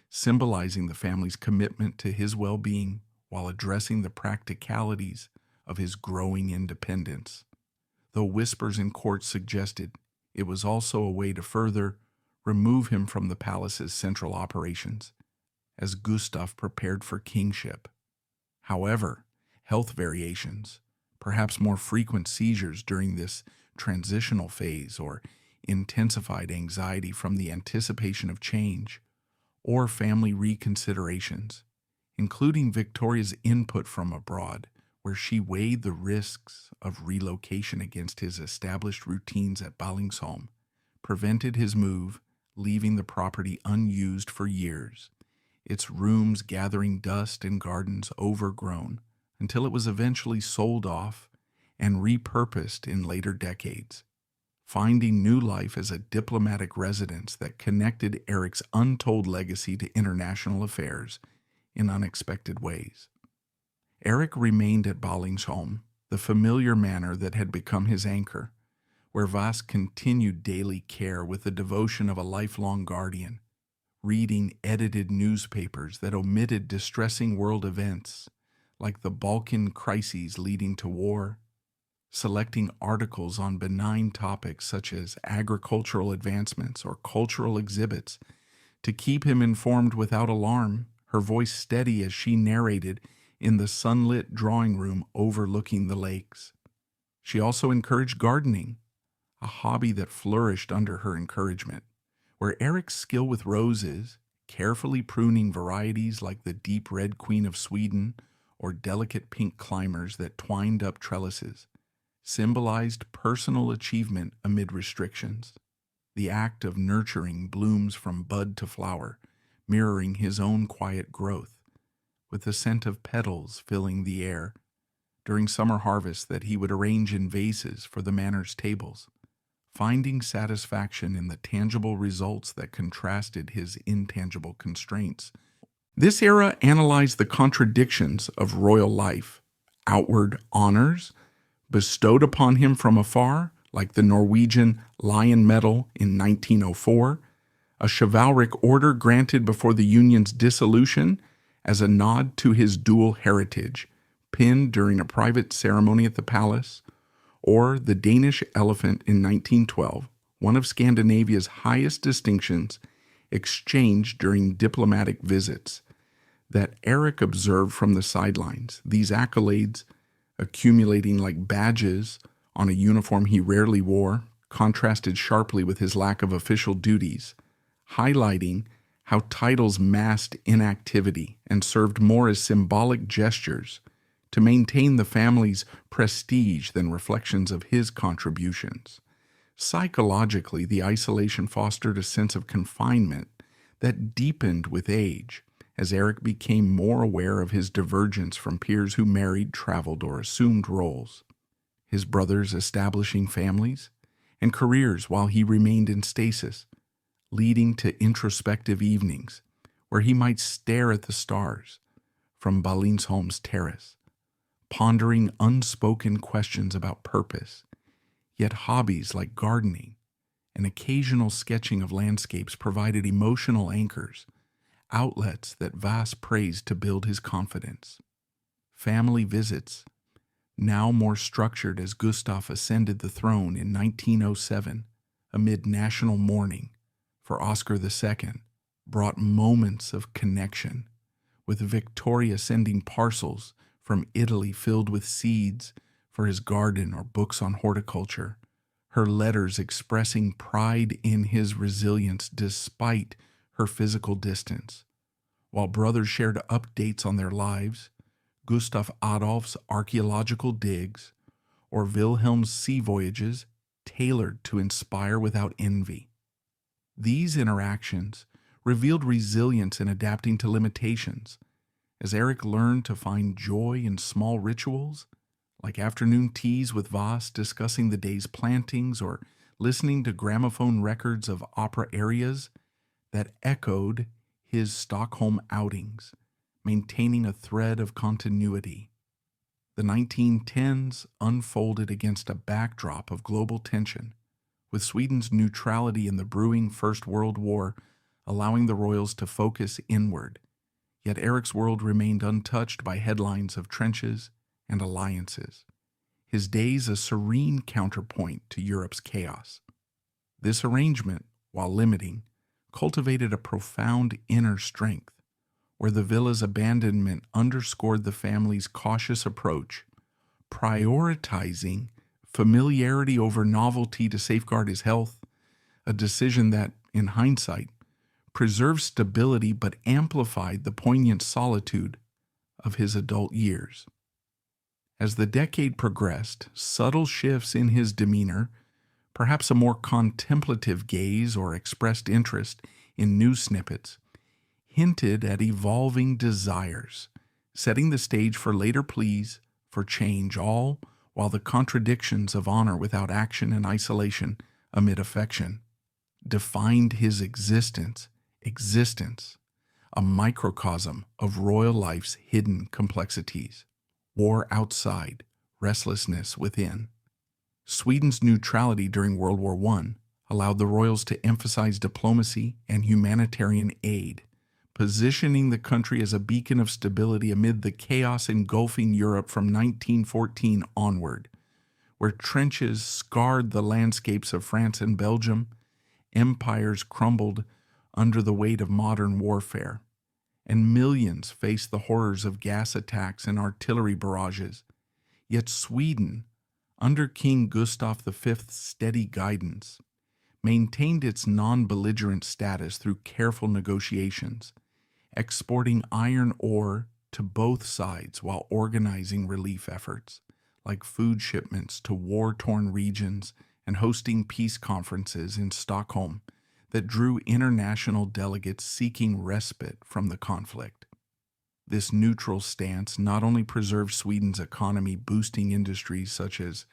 symbolizing the family's commitment to his well-being while addressing the practicalities of his growing independence, though whispers in court suggested it was also a way to further remove him from the palace's central operations, as Gustav prepared for kingship. However, health variations, perhaps more frequent seizures during this transitional phase, or intensified anxiety from the anticipation of change, or family reconsiderations, including Victoria's input from abroad, where she weighed the risks of relocation against his established routines at Ballingsholm, prevented his move, leaving the property unused for years, its rooms gathering dust and gardens overgrown, until it was eventually sold off and repurposed in later decades, finding new life as a diplomatic residence that connected Erik's untold legacy to international affairs in unexpected ways. Erik remained at Ballingsholm, the familiar manor that had become his anchor, where Vas continued daily care with the devotion of a lifelong guardian, reading edited newspapers that omitted distressing world events like the Balkan crises leading to war, selecting articles on benign topics such as agricultural advancements or cultural exhibits to keep him informed without alarm, her voice steady as she narrated in the sunlit drawing room overlooking the lakes. She also encouraged gardening, a hobby that flourished under her encouragement, where Erik's skill with roses, carefully pruning varieties like the deep red Queen of Sweden or delicate pink climbers that twined up trellises, symbolized personal achievement amid restrictions. The act of nurturing blooms from bud to flower, mirroring his own quiet growth, with the scent of petals filling the air during summer harvests that he would arrange in vases for the manor's tables, finding satisfaction in the tangible results that contrasted his intangible constraints. This era analyzed the contradictions of royal life, outward honors bestowed upon him from afar, like the Norwegian Lion Medal in 1904, a chivalric order granted before the Union's dissolution as a nod to his dual heritage, pinned during a private ceremony at the palace, or the Danish elephant in 1912, one of Scandinavia's highest distinctions exchanged during diplomatic visits, that Erik observed from the sidelines, these accolades accumulating like badges on a uniform he rarely wore, contrasted sharply with his lack of official duties, highlighting how titles masked inactivity and served more as symbolic gestures to maintain the family's prestige than reflections of his contributions. Psychologically, the isolation fostered a sense of confinement that deepened with age, as Erik became more aware of his divergence from peers who married, traveled, or assumed roles, his brothers establishing families and careers while he remained in stasis, leading to introspective evenings where he might stare at the stars from Ballingsholm's terrace, pondering unspoken questions about purpose, yet hobbies like gardening and occasional sketching of landscapes provided emotional anchors, outlets that Vas praised to build his confidence. Family visits, now more structured as Gustav ascended the throne in 1907 amid national mourning for Oscar II, brought moments of connection, with Victoria sending parcels from Italy filled with seeds for his garden or books on horticulture, her letters expressing pride in his resilience despite her physical distance, while brothers shared updates on their lives, Gustav Adolf's archaeological digs, or Wilhelm's sea voyages tailored to inspire without envy. These interactions revealed resilience in adapting to limitations, as Erik learned to find joy in small rituals, like afternoon teas with Voss discussing the day's plantings or listening to gramophone records of opera arias that echoed his Stockholm outings, maintaining a thread of continuity. The 1910s unfolded against a backdrop of global tension, with Sweden's neutrality in the brewing First World War allowing the royals to focus inward. Yet Erik's world remained untouched by headlines of trenches and alliances, his days a serene counterpoint to Europe's chaos. This arrangement, while limiting, cultivated a profound inner strength, where the villa's abandonment underscored the family's cautious approach, prioritizing familiarity over novelty to safeguard his health, a decision that, in hindsight, preserved stability but amplified the poignant solitude of his adult years. As the decade progressed, subtle shifts in his demeanor, perhaps a more contemplative gaze or expressed interest in news snippets, hinted at evolving desires, setting the stage for later pleas for change, all while the contradictions of honor without action and isolation amid affection defined his existence, a microcosm of royal life's hidden complexities. War outside, restlessness within. Sweden's neutrality during World War I allowed the royals to emphasize diplomacy and humanitarian aid, positioning the country as a beacon of stability amid the chaos engulfing Europe from 1914 onward, where trenches scarred the landscapes of France and Belgium, empires crumbled under the weight of modern warfare, and millions faced the horrors of gas attacks and artillery barrages. Yet Sweden, under King Gustav V's steady guidance, maintained its non-belligerent status through careful negotiations, exporting iron ore to both sides while organizing relief efforts, like food shipments to war-torn regions and hosting peace conferences in Stockholm that drew international delegates seeking respite from the conflict. This neutral stance not only preserved Sweden's economy, boosting industries such as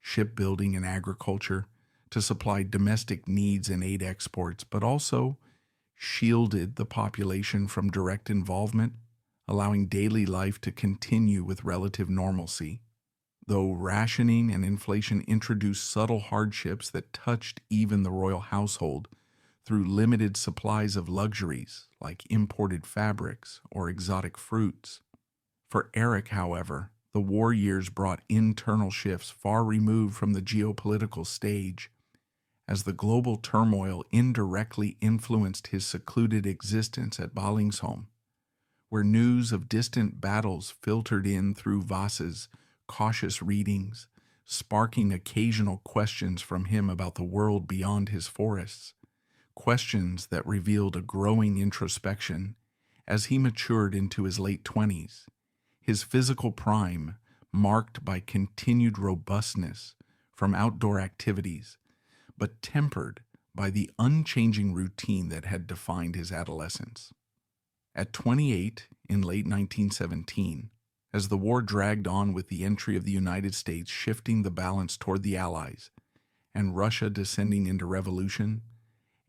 shipbuilding and agriculture to supply domestic needs and aid exports, but also shielded the population from direct involvement, allowing daily life to continue with relative normalcy. Though rationing and inflation introduced subtle hardships that touched even the royal household through limited supplies of luxuries like imported fabrics or exotic fruits. For Erik, however, the war years brought internal shifts far removed from the geopolitical stage, as the global turmoil indirectly influenced his secluded existence at Ballingsholm, where news of distant battles filtered in through Voss's cautious readings, sparking occasional questions from him about the world beyond his forests, questions that revealed a growing introspection as he matured into his late 20s, his physical prime marked by continued robustness from outdoor activities, but tempered by the unchanging routine that had defined his adolescence. At 28, in late 1917, as the war dragged on with the entry of the United States shifting the balance toward the Allies and Russia descending into revolution,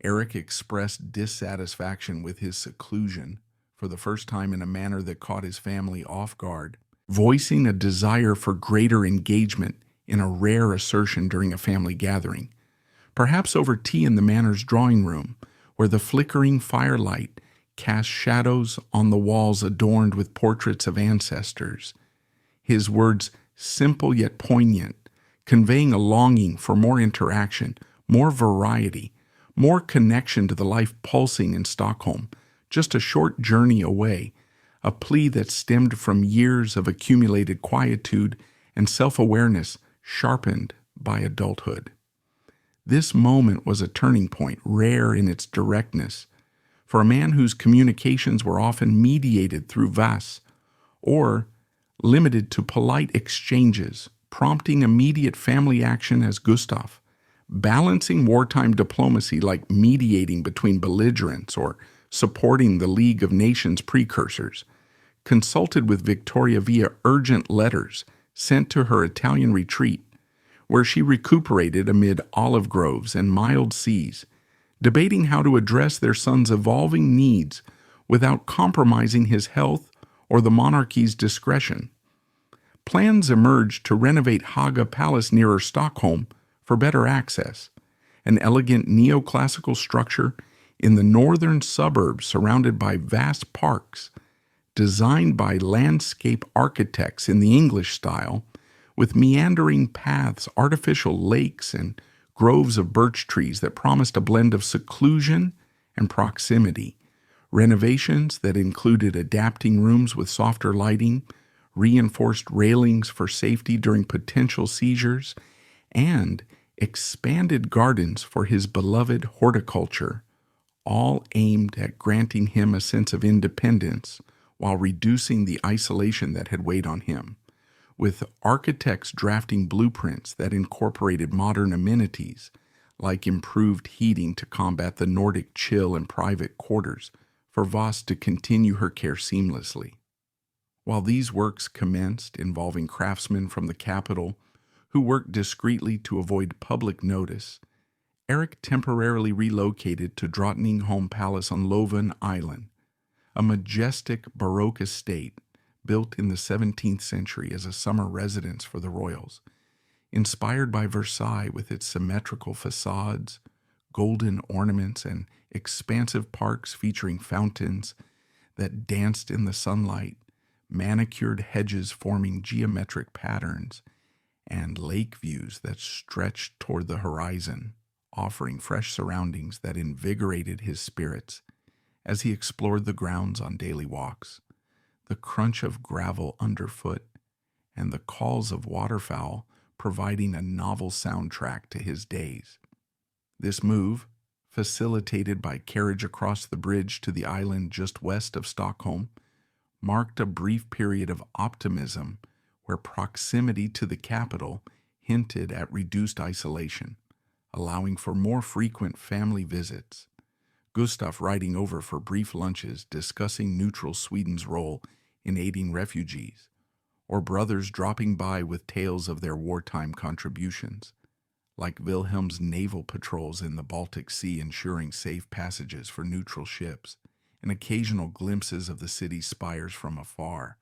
Erik expressed dissatisfaction with his seclusion for the first time in a manner that caught his family off guard, voicing a desire for greater engagement in a rare assertion during a family gathering, perhaps over tea in the manor's drawing room, where the flickering firelight cast shadows on the walls adorned with portraits of ancestors. His words, simple yet poignant, conveying a longing for more interaction, more variety, more connection to the life pulsing in Stockholm, just a short journey away, a plea that stemmed from years of accumulated quietude and self-awareness sharpened by adulthood. This moment was a turning point, rare in its directness, for a man whose communications were often mediated through Voss or limited to polite exchanges prompting immediate family action as Gustav, balancing wartime diplomacy like mediating between belligerents or supporting the League of Nations precursors, consulted with Victoria via urgent letters sent to her Italian retreat, where she recuperated amid olive groves and mild seas, debating how to address their son's evolving needs without compromising his health or the monarchy's discretion. Plans emerged to renovate Haga Palace nearer Stockholm for better access, an elegant neoclassical structure in the northern suburbs surrounded by vast parks, designed by landscape architects in the English style, with meandering paths, artificial lakes, and groves of birch trees that promised a blend of seclusion and proximity. Renovations that included adapting rooms with softer lighting, reinforced railings for safety during potential seizures, and expanded gardens for his beloved horticulture, all aimed at granting him a sense of independence while reducing the isolation that had weighed on him, with architects drafting blueprints that incorporated modern amenities like improved heating to combat the Nordic chill in private quarters for Voss to continue her care seamlessly. While these works commenced, involving craftsmen from the capital who worked discreetly to avoid public notice, Erik temporarily relocated to Drottningholm Palace on Loven Island, a majestic Baroque estate built in the 17th century as a summer residence for the royals, inspired by Versailles with its symmetrical facades, golden ornaments, and expansive parks featuring fountains that danced in the sunlight, manicured hedges forming geometric patterns, and lake views that stretched toward the horizon, offering fresh surroundings that invigorated his spirits as he explored the grounds on daily walks. The crunch of gravel underfoot and the calls of waterfowl providing a novel soundtrack to his days. This move, facilitated by carriage across the bridge to the island just west of Stockholm, marked a brief period of optimism where proximity to the capital hinted at reduced isolation, allowing for more frequent family visits. Gustav riding over for brief lunches discussing neutral Sweden's role in aiding refugees, or brothers dropping by with tales of their wartime contributions, like Wilhelm's naval patrols in the Baltic Sea ensuring safe passages for neutral ships, and occasional glimpses of the city's spires from afar,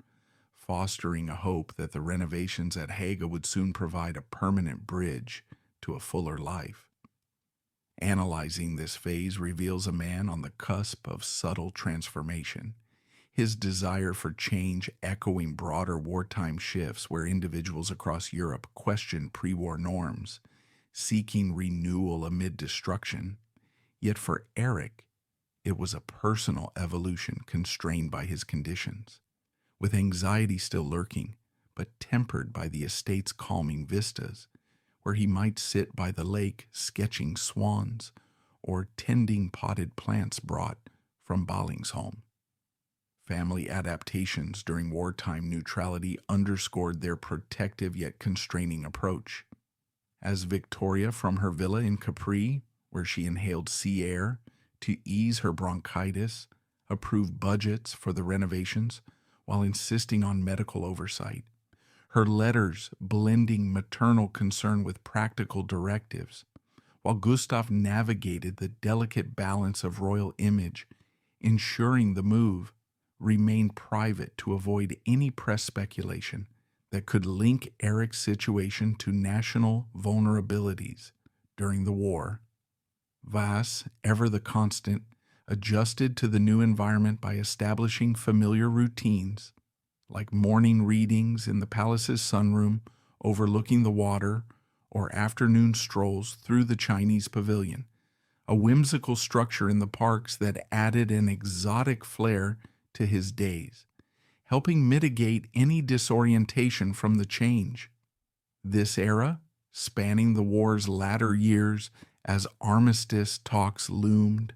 fostering a hope that the renovations at Haga would soon provide a permanent bridge to a fuller life. Analyzing this phase reveals a man on the cusp of subtle transformation, his desire for change echoing broader wartime shifts where individuals across Europe questioned pre-war norms, seeking renewal amid destruction. Yet for Erik, it was a personal evolution constrained by his conditions, with anxiety still lurking, but tempered by the estate's calming vistas, where he might sit by the lake sketching swans or tending potted plants brought from Ballingsholm. Family adaptations during wartime neutrality underscored their protective yet constraining approach. As Victoria from her villa in Capri, where she inhaled sea air to ease her bronchitis, approved budgets for the renovations while insisting on medical oversight, her letters blending maternal concern with practical directives, while Gustav navigated the delicate balance of royal image, ensuring the move remained private to avoid any press speculation that could link Erik's situation to national vulnerabilities during the war. Voss, ever the constant, adjusted to the new environment by establishing familiar routines, like morning readings in the palace's sunroom overlooking the water or afternoon strolls through the Chinese pavilion, a whimsical structure in the parks that added an exotic flair to his days, helping mitigate any disorientation from the change. This era, spanning the war's latter years as armistice talks loomed,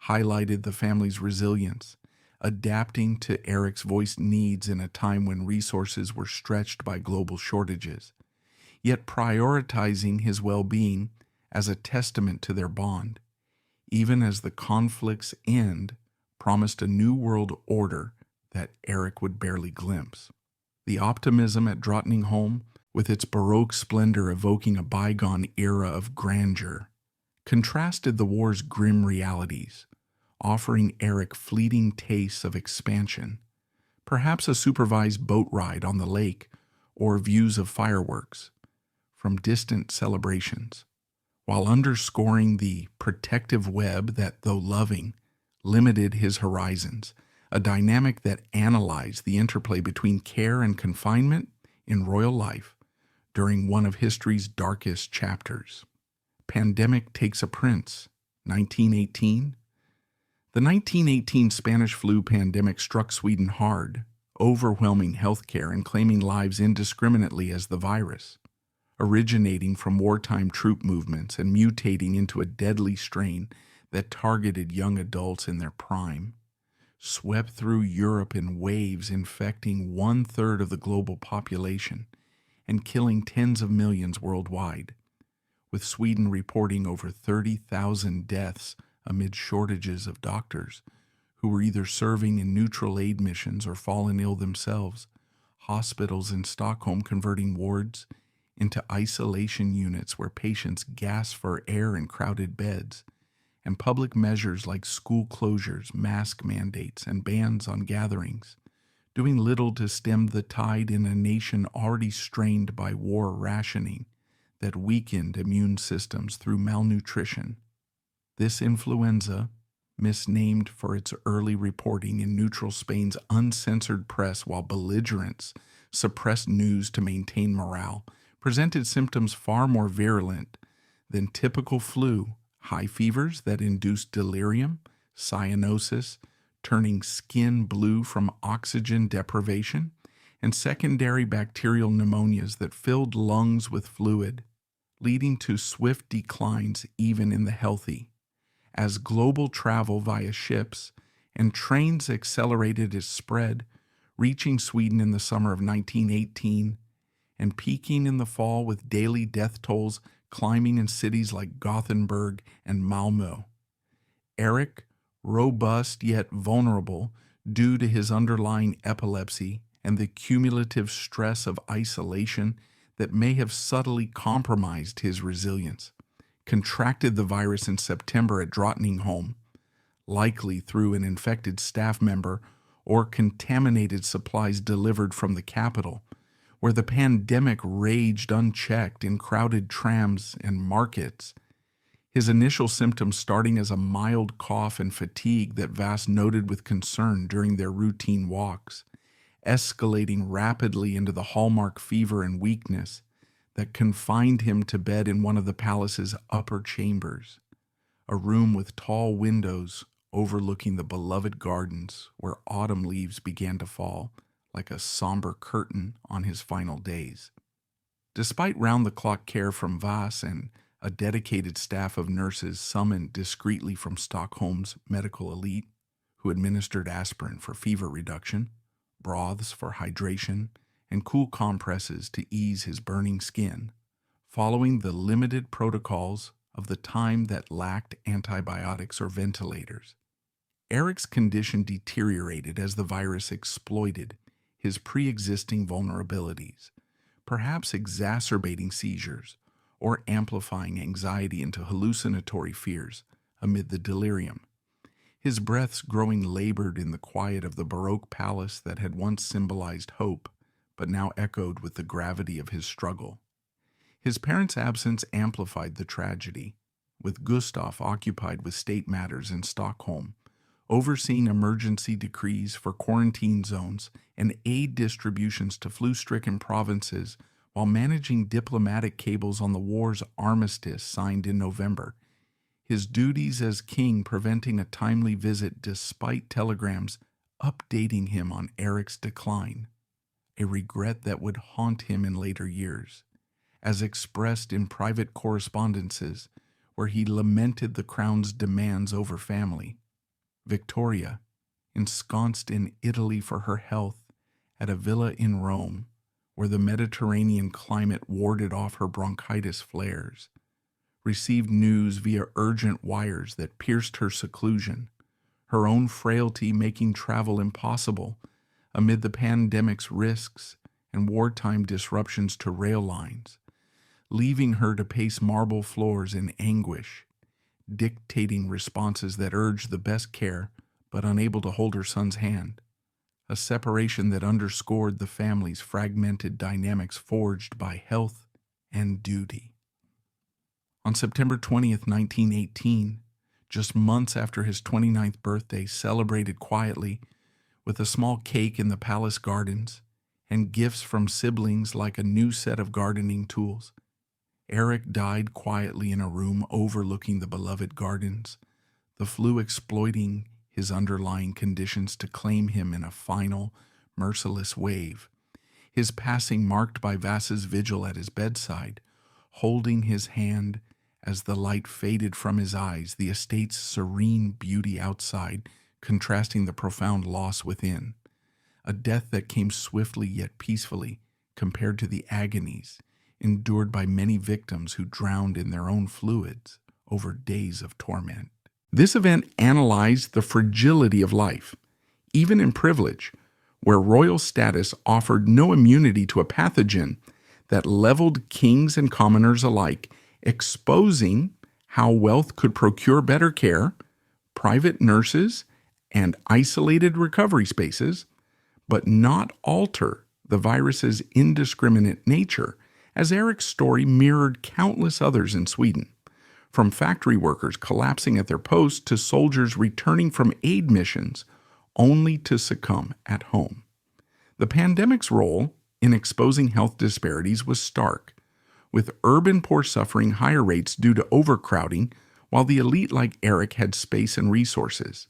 highlighted the family's resilience, adapting to Erik's voiced needs in a time when resources were stretched by global shortages, yet prioritizing his well-being as a testament to their bond, even as the conflict's end promised a new world order that Erik would barely glimpse. The optimism at Drottningholm, with its Baroque splendor evoking a bygone era of grandeur, contrasted the war's grim realities, offering Erik fleeting tastes of expansion, perhaps a supervised boat ride on the lake or views of fireworks from distant celebrations, while underscoring the protective web that, though loving, limited his horizons, a dynamic that analyzed the interplay between care and confinement in royal life during one of history's darkest chapters. Pandemic Takes a Prince, 1918. The 1918 Spanish flu pandemic struck Sweden hard, overwhelming healthcare and claiming lives indiscriminately as the virus, originating from wartime troop movements and mutating into a deadly strain that targeted young adults in their prime, swept through Europe in waves, infecting 1/3 of the global population and killing tens of millions worldwide, with Sweden reporting over 30,000 deaths amid shortages of doctors who were either serving in neutral aid missions or fallen ill themselves, hospitals in Stockholm converting wards into isolation units where patients gasp for air in crowded beds, and public measures like school closures, mask mandates, and bans on gatherings, doing little to stem the tide in a nation already strained by war rationing that weakened immune systems through malnutrition. This influenza, misnamed for its early reporting in neutral Spain's uncensored press while belligerents suppressed news to maintain morale, presented symptoms far more virulent than typical flu: high fevers that induced delirium, cyanosis, turning skin blue from oxygen deprivation, and secondary bacterial pneumonias that filled lungs with fluid, leading to swift declines even in the healthy, as global travel via ships and trains accelerated its spread, reaching Sweden in the summer of 1918 and peaking in the fall with daily death tolls climbing in cities like Gothenburg and Malmö. Erik, robust yet vulnerable due to his underlying epilepsy and the cumulative stress of isolation that may have subtly compromised his resilience, contracted the virus in September at Drottningholm, likely through an infected staff member or contaminated supplies delivered from the capital, where the pandemic raged unchecked in crowded trams and markets. His initial symptoms starting as a mild cough and fatigue that Vass noted with concern during their routine walks, escalating rapidly into the hallmark fever and weakness that confined him to bed in one of the palace's upper chambers, a room with tall windows overlooking the beloved gardens where autumn leaves began to fall like a somber curtain on his final days. Despite round-the-clock care from Vass and a dedicated staff of nurses summoned discreetly from Stockholm's medical elite, who administered aspirin for fever reduction, broths for hydration, and cool compresses to ease his burning skin, following the limited protocols of the time that lacked antibiotics or ventilators. Erik's condition deteriorated as the virus exploited his pre-existing vulnerabilities, perhaps exacerbating seizures or amplifying anxiety into hallucinatory fears amid the delirium. His breaths growing labored in the quiet of the Baroque palace that had once symbolized hope, but now echoed with the gravity of his struggle. His parents' absence amplified the tragedy, with Gustav occupied with state matters in Stockholm, overseeing emergency decrees for quarantine zones and aid distributions to flu-stricken provinces while managing diplomatic cables on the war's armistice signed in November, his duties as king preventing a timely visit despite telegrams updating him on Erik's decline, a regret that would haunt him in later years, as expressed in private correspondences where he lamented the crown's demands over family. Victoria, ensconced in Italy for her health at a villa in Rome, where the Mediterranean climate warded off her bronchitis flares, received news via urgent wires that pierced her seclusion, her own frailty making travel impossible amid the pandemic's risks and wartime disruptions to rail lines, leaving her to pace marble floors in anguish, dictating responses that urged the best care but unable to hold her son's hand, a separation that underscored the family's fragmented dynamics forged by health and duty. On September 20th, 1918, just months after his 29th birthday, celebrated quietly with a small cake in the palace gardens and gifts from siblings like a new set of gardening tools, Erik died quietly in a room overlooking the beloved gardens, the flu exploiting his underlying conditions to claim him in a final, merciless wave, his passing marked by Vass's vigil at his bedside, holding his hand as the light faded from his eyes, the estate's serene beauty outside contrasting the profound loss within, a death that came swiftly yet peacefully compared to the agonies endured by many victims who drowned in their own fluids over days of torment. This event analyzed the fragility of life, even in privilege, where royal status offered no immunity to a pathogen that leveled kings and commoners alike, exposing how wealth could procure better care, private nurses, and isolated recovery spaces, but not alter the virus's indiscriminate nature, as Erik's story mirrored countless others in Sweden, from factory workers collapsing at their posts to soldiers returning from aid missions only to succumb at home. The pandemic's role in exposing health disparities was stark, with urban poor suffering higher rates due to overcrowding, while the elite like Erik had space and resources.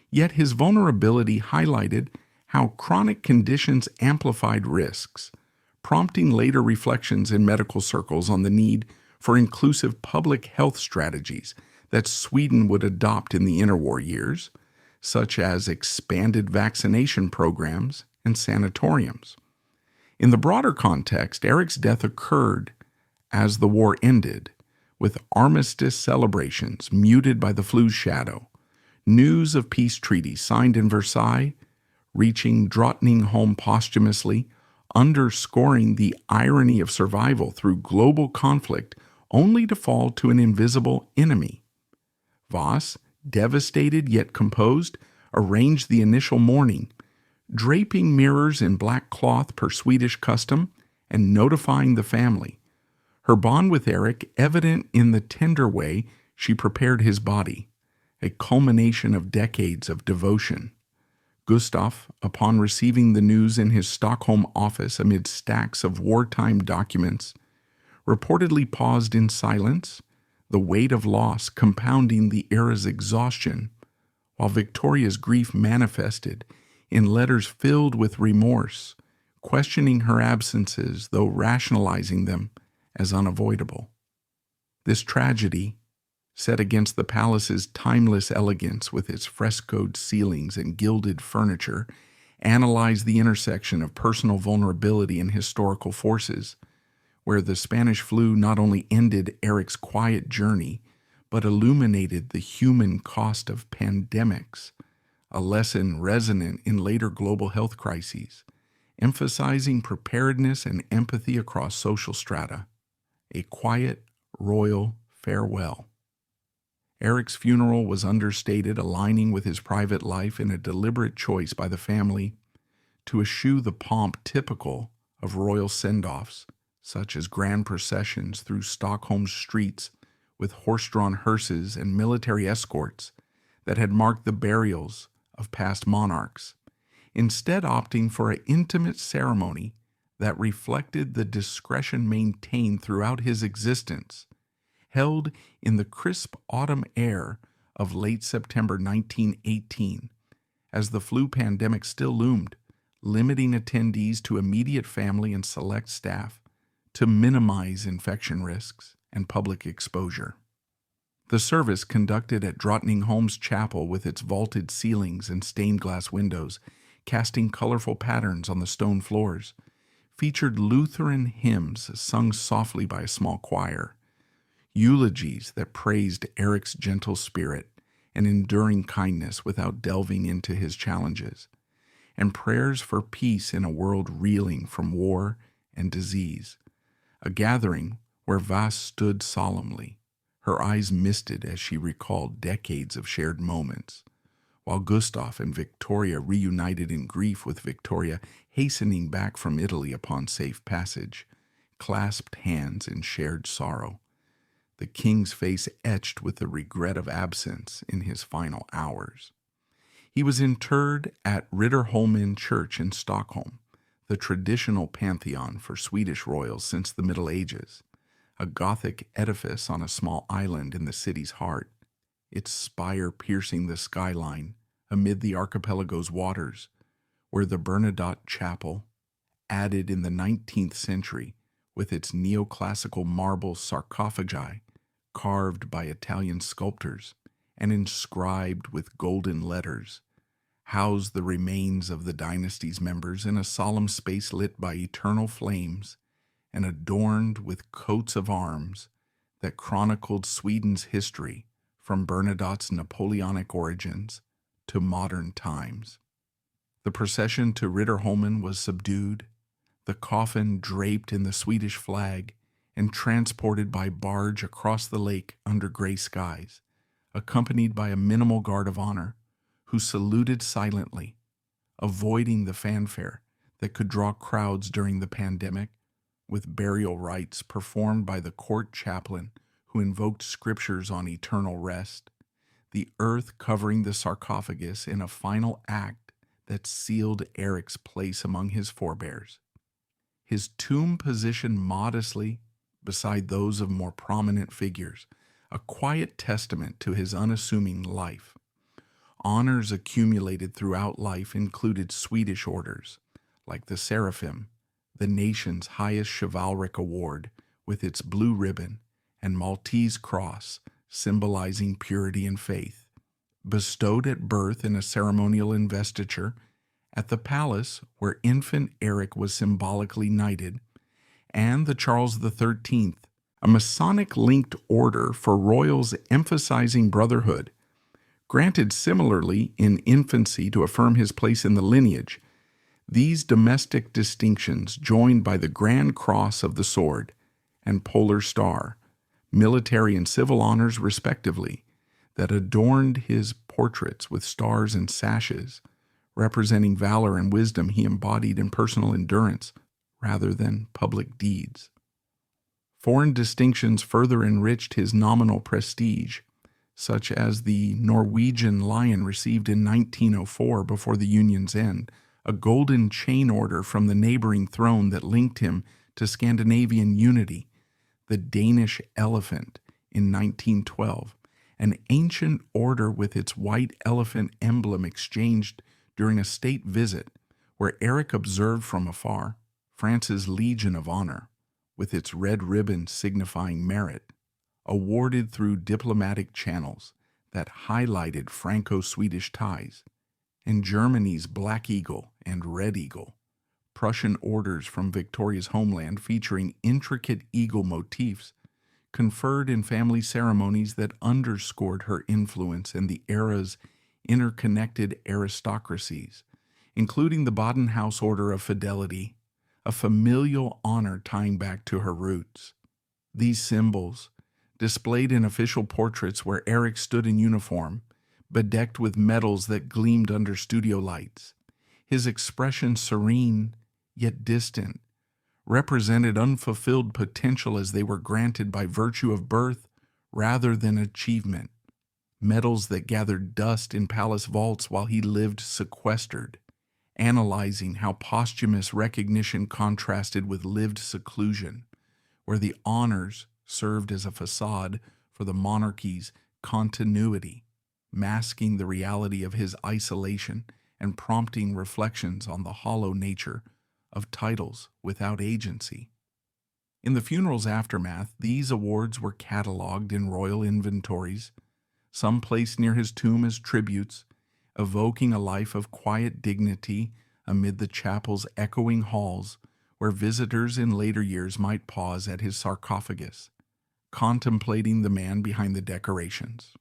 Yet his vulnerability highlighted how chronic conditions amplified risks, prompting later reflections in medical circles on the need for inclusive public health strategies that Sweden would adopt in the interwar years, such as expanded vaccination programs and sanatoriums. In the broader context, Erik's death occurred as the war ended, with armistice celebrations muted by the flu's shadow, news of peace treaties signed in Versailles reaching Drottningholm posthumously, underscoring the irony of survival through global conflict only to fall to an invisible enemy. Voss, devastated yet composed, arranged the initial mourning, draping mirrors in black cloth per Swedish custom and notifying the family, her bond with Erik evident in the tender way she prepared his body, a culmination of decades of devotion. Gustav, upon receiving the news in his Stockholm office amid stacks of wartime documents, reportedly paused in silence, the weight of loss compounding the era's exhaustion, while Victoria's grief manifested in letters filled with remorse, questioning her absences, though rationalizing them as unavoidable. This tragedy, set against the palace's timeless elegance with its frescoed ceilings and gilded furniture, analyzed the intersection of personal vulnerability and historical forces, where the Spanish flu not only ended Erik's quiet journey, but illuminated the human cost of pandemics, a lesson resonant in later global health crises, emphasizing preparedness and empathy across social strata, a quiet, royal farewell. Erik's funeral was understated, aligning with his private life in a deliberate choice by the family to eschew the pomp typical of royal send-offs, such as grand processions through Stockholm's streets with horse-drawn hearses and military escorts that had marked the burials of past monarchs, instead opting for an intimate ceremony that reflected the discretion maintained throughout his existence, held in the crisp autumn air of late September 1918, as the flu pandemic still loomed, limiting attendees to immediate family and select staff to minimize infection risks and public exposure. The service, conducted at Drottningholm's chapel with its vaulted ceilings and stained glass windows, casting colorful patterns on the stone floors, featured Lutheran hymns sung softly by a small choir, eulogies that praised Erik's gentle spirit and enduring kindness without delving into his challenges, and prayers for peace in a world reeling from war and disease. A gathering where Vas stood solemnly, her eyes misted as she recalled decades of shared moments, while Gustav and Victoria reunited in grief, with Victoria hastening back from Italy upon safe passage, clasped hands in shared sorrow, the king's face etched with the regret of absence in his final hours. He was interred at Riddarholmen Church in Stockholm, the traditional pantheon for Swedish royals since the Middle Ages, a Gothic edifice on a small island in the city's heart, its spire piercing the skyline amid the archipelago's waters, where the Bernadot chapel, added in the 19th century with its neoclassical marble sarcophagi carved by Italian sculptors and inscribed with golden letters, housed the remains of the dynasty's members in a solemn space lit by eternal flames and adorned with coats of arms that chronicled Sweden's history from Bernadotte's Napoleonic origins to modern times. The procession to Riddarholmen was subdued, the coffin draped in the Swedish flag and transported by barge across the lake under gray skies, accompanied by a minimal guard of honor who saluted silently, avoiding the fanfare that could draw crowds during the pandemic, with burial rites performed by the court chaplain who invoked scriptures on eternal rest, the earth covering the sarcophagus in a final act that sealed Erik's place among his forebears. His tomb positioned modestly beside those of more prominent figures, a quiet testament to his unassuming life. Honors accumulated throughout life included Swedish orders, like the Seraphim, the nation's highest chivalric award, with its blue ribbon and Maltese cross symbolizing purity and faith, bestowed at birth in a ceremonial investiture at the palace where infant Erik was symbolically knighted, and the Charles XIII, a Masonic-linked order for royals emphasizing brotherhood, granted similarly in infancy to affirm his place in the lineage. These domestic distinctions, joined by the Grand Cross of the Sword and Polar Star, military and civil honors respectively, that adorned his portraits with stars and sashes, representing valor and wisdom he embodied in personal endurance rather than public deeds. Foreign distinctions further enriched his nominal prestige, such as the Norwegian Lion received in 1904 before the Union's end, a golden chain order from the neighboring throne that linked him to Scandinavian unity, the Danish Elephant in 1912, an ancient order with its white elephant emblem exchanged during a state visit where Erik observed from afar France's Legion of Honor, with its red ribbon signifying merit, awarded through diplomatic channels that highlighted Franco-Swedish ties, and Germany's Black Eagle and Red Eagle, Prussian orders from Victoria's homeland featuring intricate eagle motifs, conferred in family ceremonies that underscored her influence in the era's interconnected aristocracies, including the Baden House Order of Fidelity, a familial honor tying back to her roots. These symbols, displayed in official portraits where Erik stood in uniform, bedecked with medals that gleamed under studio lights, his expression serene yet distant, represented unfulfilled potential as they were granted by virtue of birth rather than achievement, medals that gathered dust in palace vaults while he lived sequestered, analyzing how posthumous recognition contrasted with lived seclusion, where the honors served as a facade for the monarchy's continuity, masking the reality of his isolation and prompting reflections on the hollow nature of titles without agency. In the funeral's aftermath, these awards were cataloged in royal inventories, some placed near his tomb as tributes, evoking a life of quiet dignity amid the chapel's echoing halls where visitors in later years might pause at his sarcophagus, contemplating the man behind the decorations.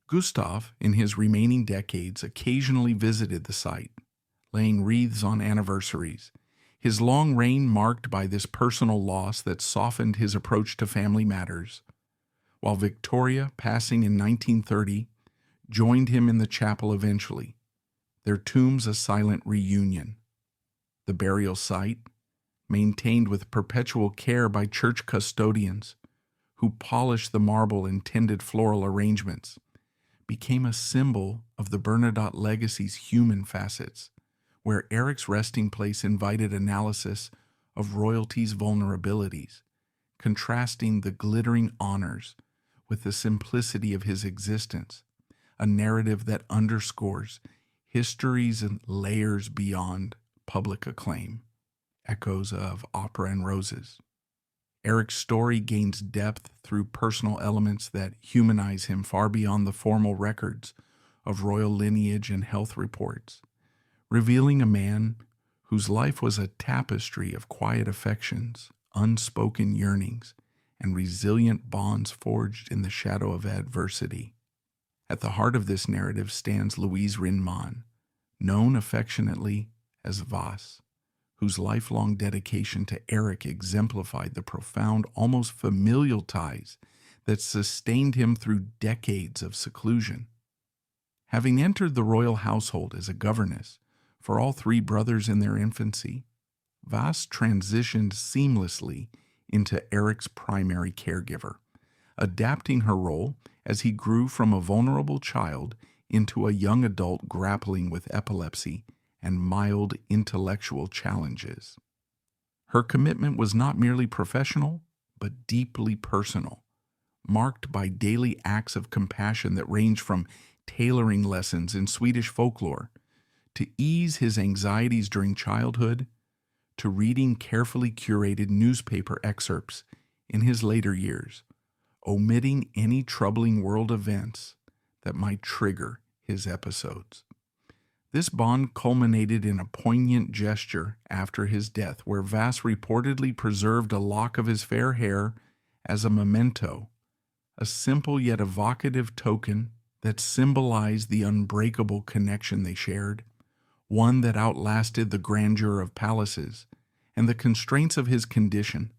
Gustav, in his remaining decades, occasionally visited the site, laying wreaths on anniversaries, his long reign marked by this personal loss that softened his approach to family matters, while Victoria, passing in 1930, joined him in the chapel eventually, their tombs a silent reunion. The burial site, maintained with perpetual care by church custodians who polished the marble and tended floral arrangements, became a symbol of the Bernadot legacy's human facets, where Erik's resting place invited analysis of royalty's vulnerabilities, contrasting the glittering honors with the simplicity of his existence, a narrative that underscores histories and layers beyond public acclaim, echoes of opera and roses. Erik's story gains depth through personal elements that humanize him far beyond the formal records of royal lineage and health reports, revealing a man whose life was a tapestry of quiet affections, unspoken yearnings, and resilient bonds forged in the shadow of adversity. At the heart of this narrative stands Louise Rinman, known affectionately as Vas, whose lifelong dedication to Erik exemplified the profound, almost familial ties that sustained him through decades of seclusion. Having entered the royal household as a governess for all three brothers in their infancy, Vas transitioned seamlessly into Erik's primary caregiver, adapting her role as he grew from a vulnerable child into a young adult grappling with epilepsy and mild intellectual challenges. Her commitment was not merely professional, but deeply personal, marked by daily acts of compassion that range from tailoring lessons in Swedish folklore to ease his anxieties during childhood to reading carefully curated newspaper excerpts in his later years, omitting any troubling world events that might trigger his episodes. This bond culminated in a poignant gesture after his death, where Vas reportedly preserved a lock of his fair hair as a memento, a simple yet evocative token that symbolized the unbreakable connection they shared, one that outlasted the grandeur of palaces and the constraints of his condition,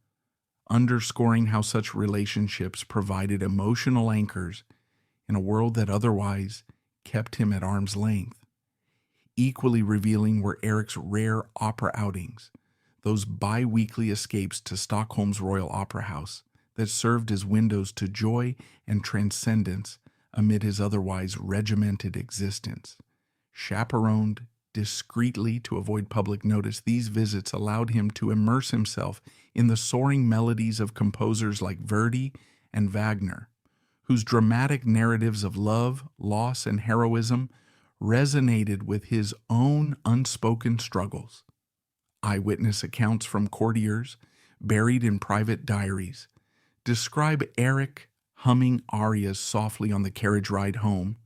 underscoring how such relationships provided emotional anchors in a world that otherwise kept him at arm's length. Equally revealing were Erik's rare opera outings, those bi-weekly escapes to Stockholm's Royal Opera House that served as windows to joy and transcendence amid his otherwise regimented existence. Chaperoned discreetly to avoid public notice, these visits allowed him to immerse himself in the soaring melodies of composers like Verdi and Wagner, whose dramatic narratives of love, loss, and heroism resonated with his own unspoken struggles. Eyewitness accounts from courtiers, buried in private diaries, describe Erik humming arias softly on the carriage ride home,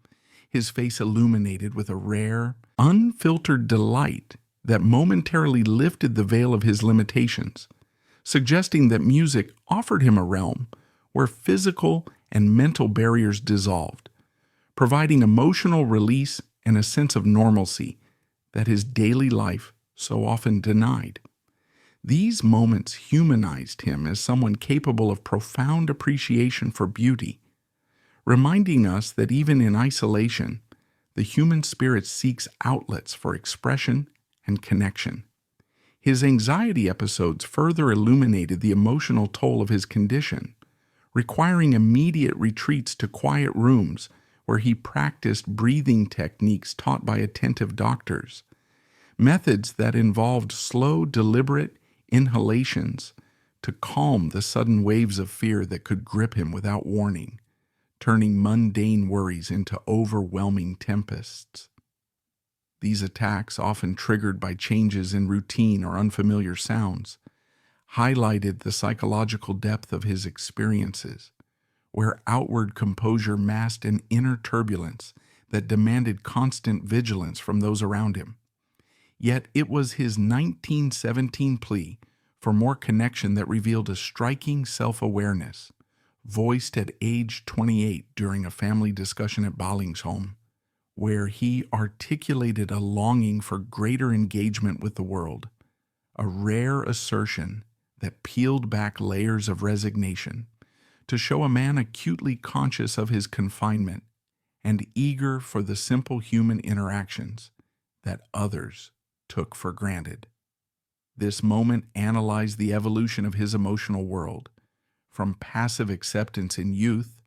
his face illuminated with a rare, unfiltered delight that momentarily lifted the veil of his limitations, suggesting that music offered him a realm where physical and mental barriers dissolved, providing emotional release and a sense of normalcy that his daily life so often denied. These moments humanized him as someone capable of profound appreciation for beauty, reminding us that even in isolation, the human spirit seeks outlets for expression and connection. His anxiety episodes further illuminated the emotional toll of his condition, requiring immediate retreats to quiet rooms where he practiced breathing techniques taught by attentive doctors, methods that involved slow, deliberate inhalations to calm the sudden waves of fear that could grip him without warning, turning mundane worries into overwhelming tempests. These attacks, often triggered by changes in routine or unfamiliar sounds, highlighted the psychological depth of his experiences, where outward composure masked an inner turbulence that demanded constant vigilance from those around him. Yet it was his 1917 plea for more connection that revealed a striking self-awareness, voiced at age 28 during a family discussion at Ballingsholm, where he articulated a longing for greater engagement with the world, a rare assertion that peeled back layers of resignation to show a man acutely conscious of his confinement and eager for the simple human interactions that others took for granted. This moment analyzed the evolution of his emotional world, from passive acceptance in youth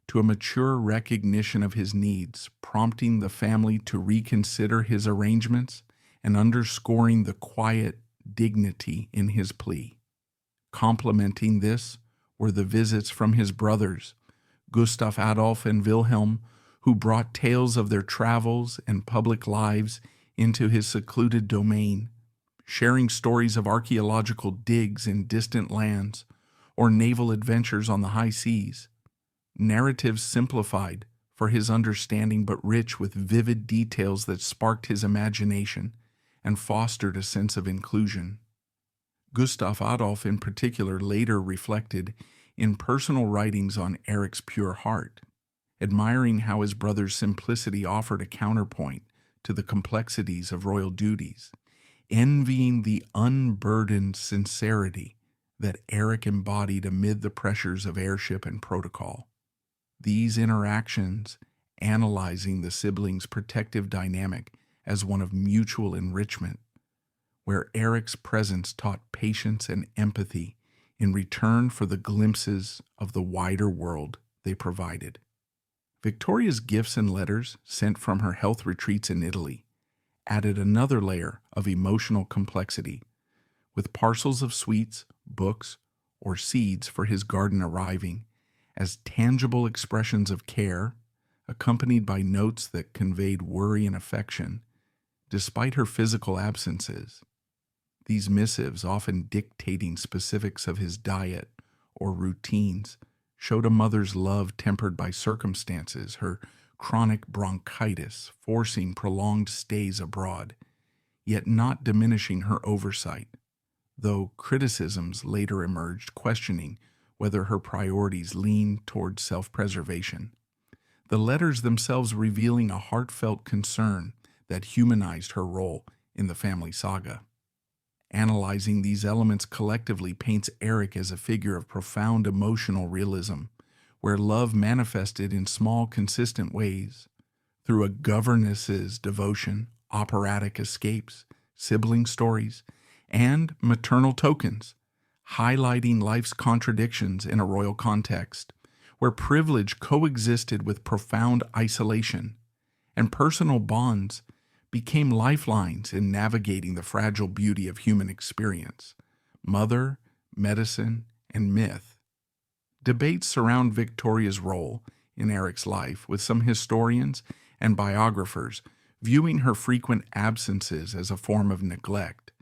to a mature recognition of his needs, prompting the family to reconsider his arrangements and underscoring the quiet dignity in his plea. Complementing this were the visits from his brothers, Gustav Adolf and Wilhelm, who brought tales of their travels and public lives into his secluded domain, sharing stories of archaeological digs in distant lands or naval adventures on the high seas, narratives simplified for his understanding but rich with vivid details that sparked his imagination and fostered a sense of inclusion. Gustav Adolf in particular later reflected in personal writings on Erik's pure heart, admiring how his brother's simplicity offered a counterpoint to the complexities of royal duties, envying the unburdened sincerity that Erik embodied amid the pressures of heirship and protocol. These interactions, analyzing the siblings' protective dynamic as one of mutual enrichment, where Erik's presence taught patience and empathy in return for the glimpses of the wider world they provided. Victoria's gifts and letters sent from her health retreats in Italy added another layer of emotional complexity, with parcels of sweets, books, or seeds for his garden arriving as tangible expressions of care, accompanied by notes that conveyed worry and affection, despite her physical absences. These missives, often dictating specifics of his diet or routines, showed a mother's love tempered by circumstances, her chronic bronchitis forcing prolonged stays abroad, yet not diminishing her oversight, though criticisms later emerged questioning whether her priorities leaned toward self-preservation. The letters themselves revealing a heartfelt concern that humanized her role in the family saga. Analyzing these elements collectively paints Erik as a figure of profound emotional realism, where love manifested in small, consistent ways, through a governess's devotion, operatic escapes, sibling stories, and maternal tokens, highlighting life's contradictions in a royal context, where privilege coexisted with profound isolation, and personal bonds became lifelines in navigating the fragile beauty of human experience, mother, medicine, and myth. Debates surround Victoria's role in Erik's life, with some historians and biographers viewing her frequent absences as a form of neglect,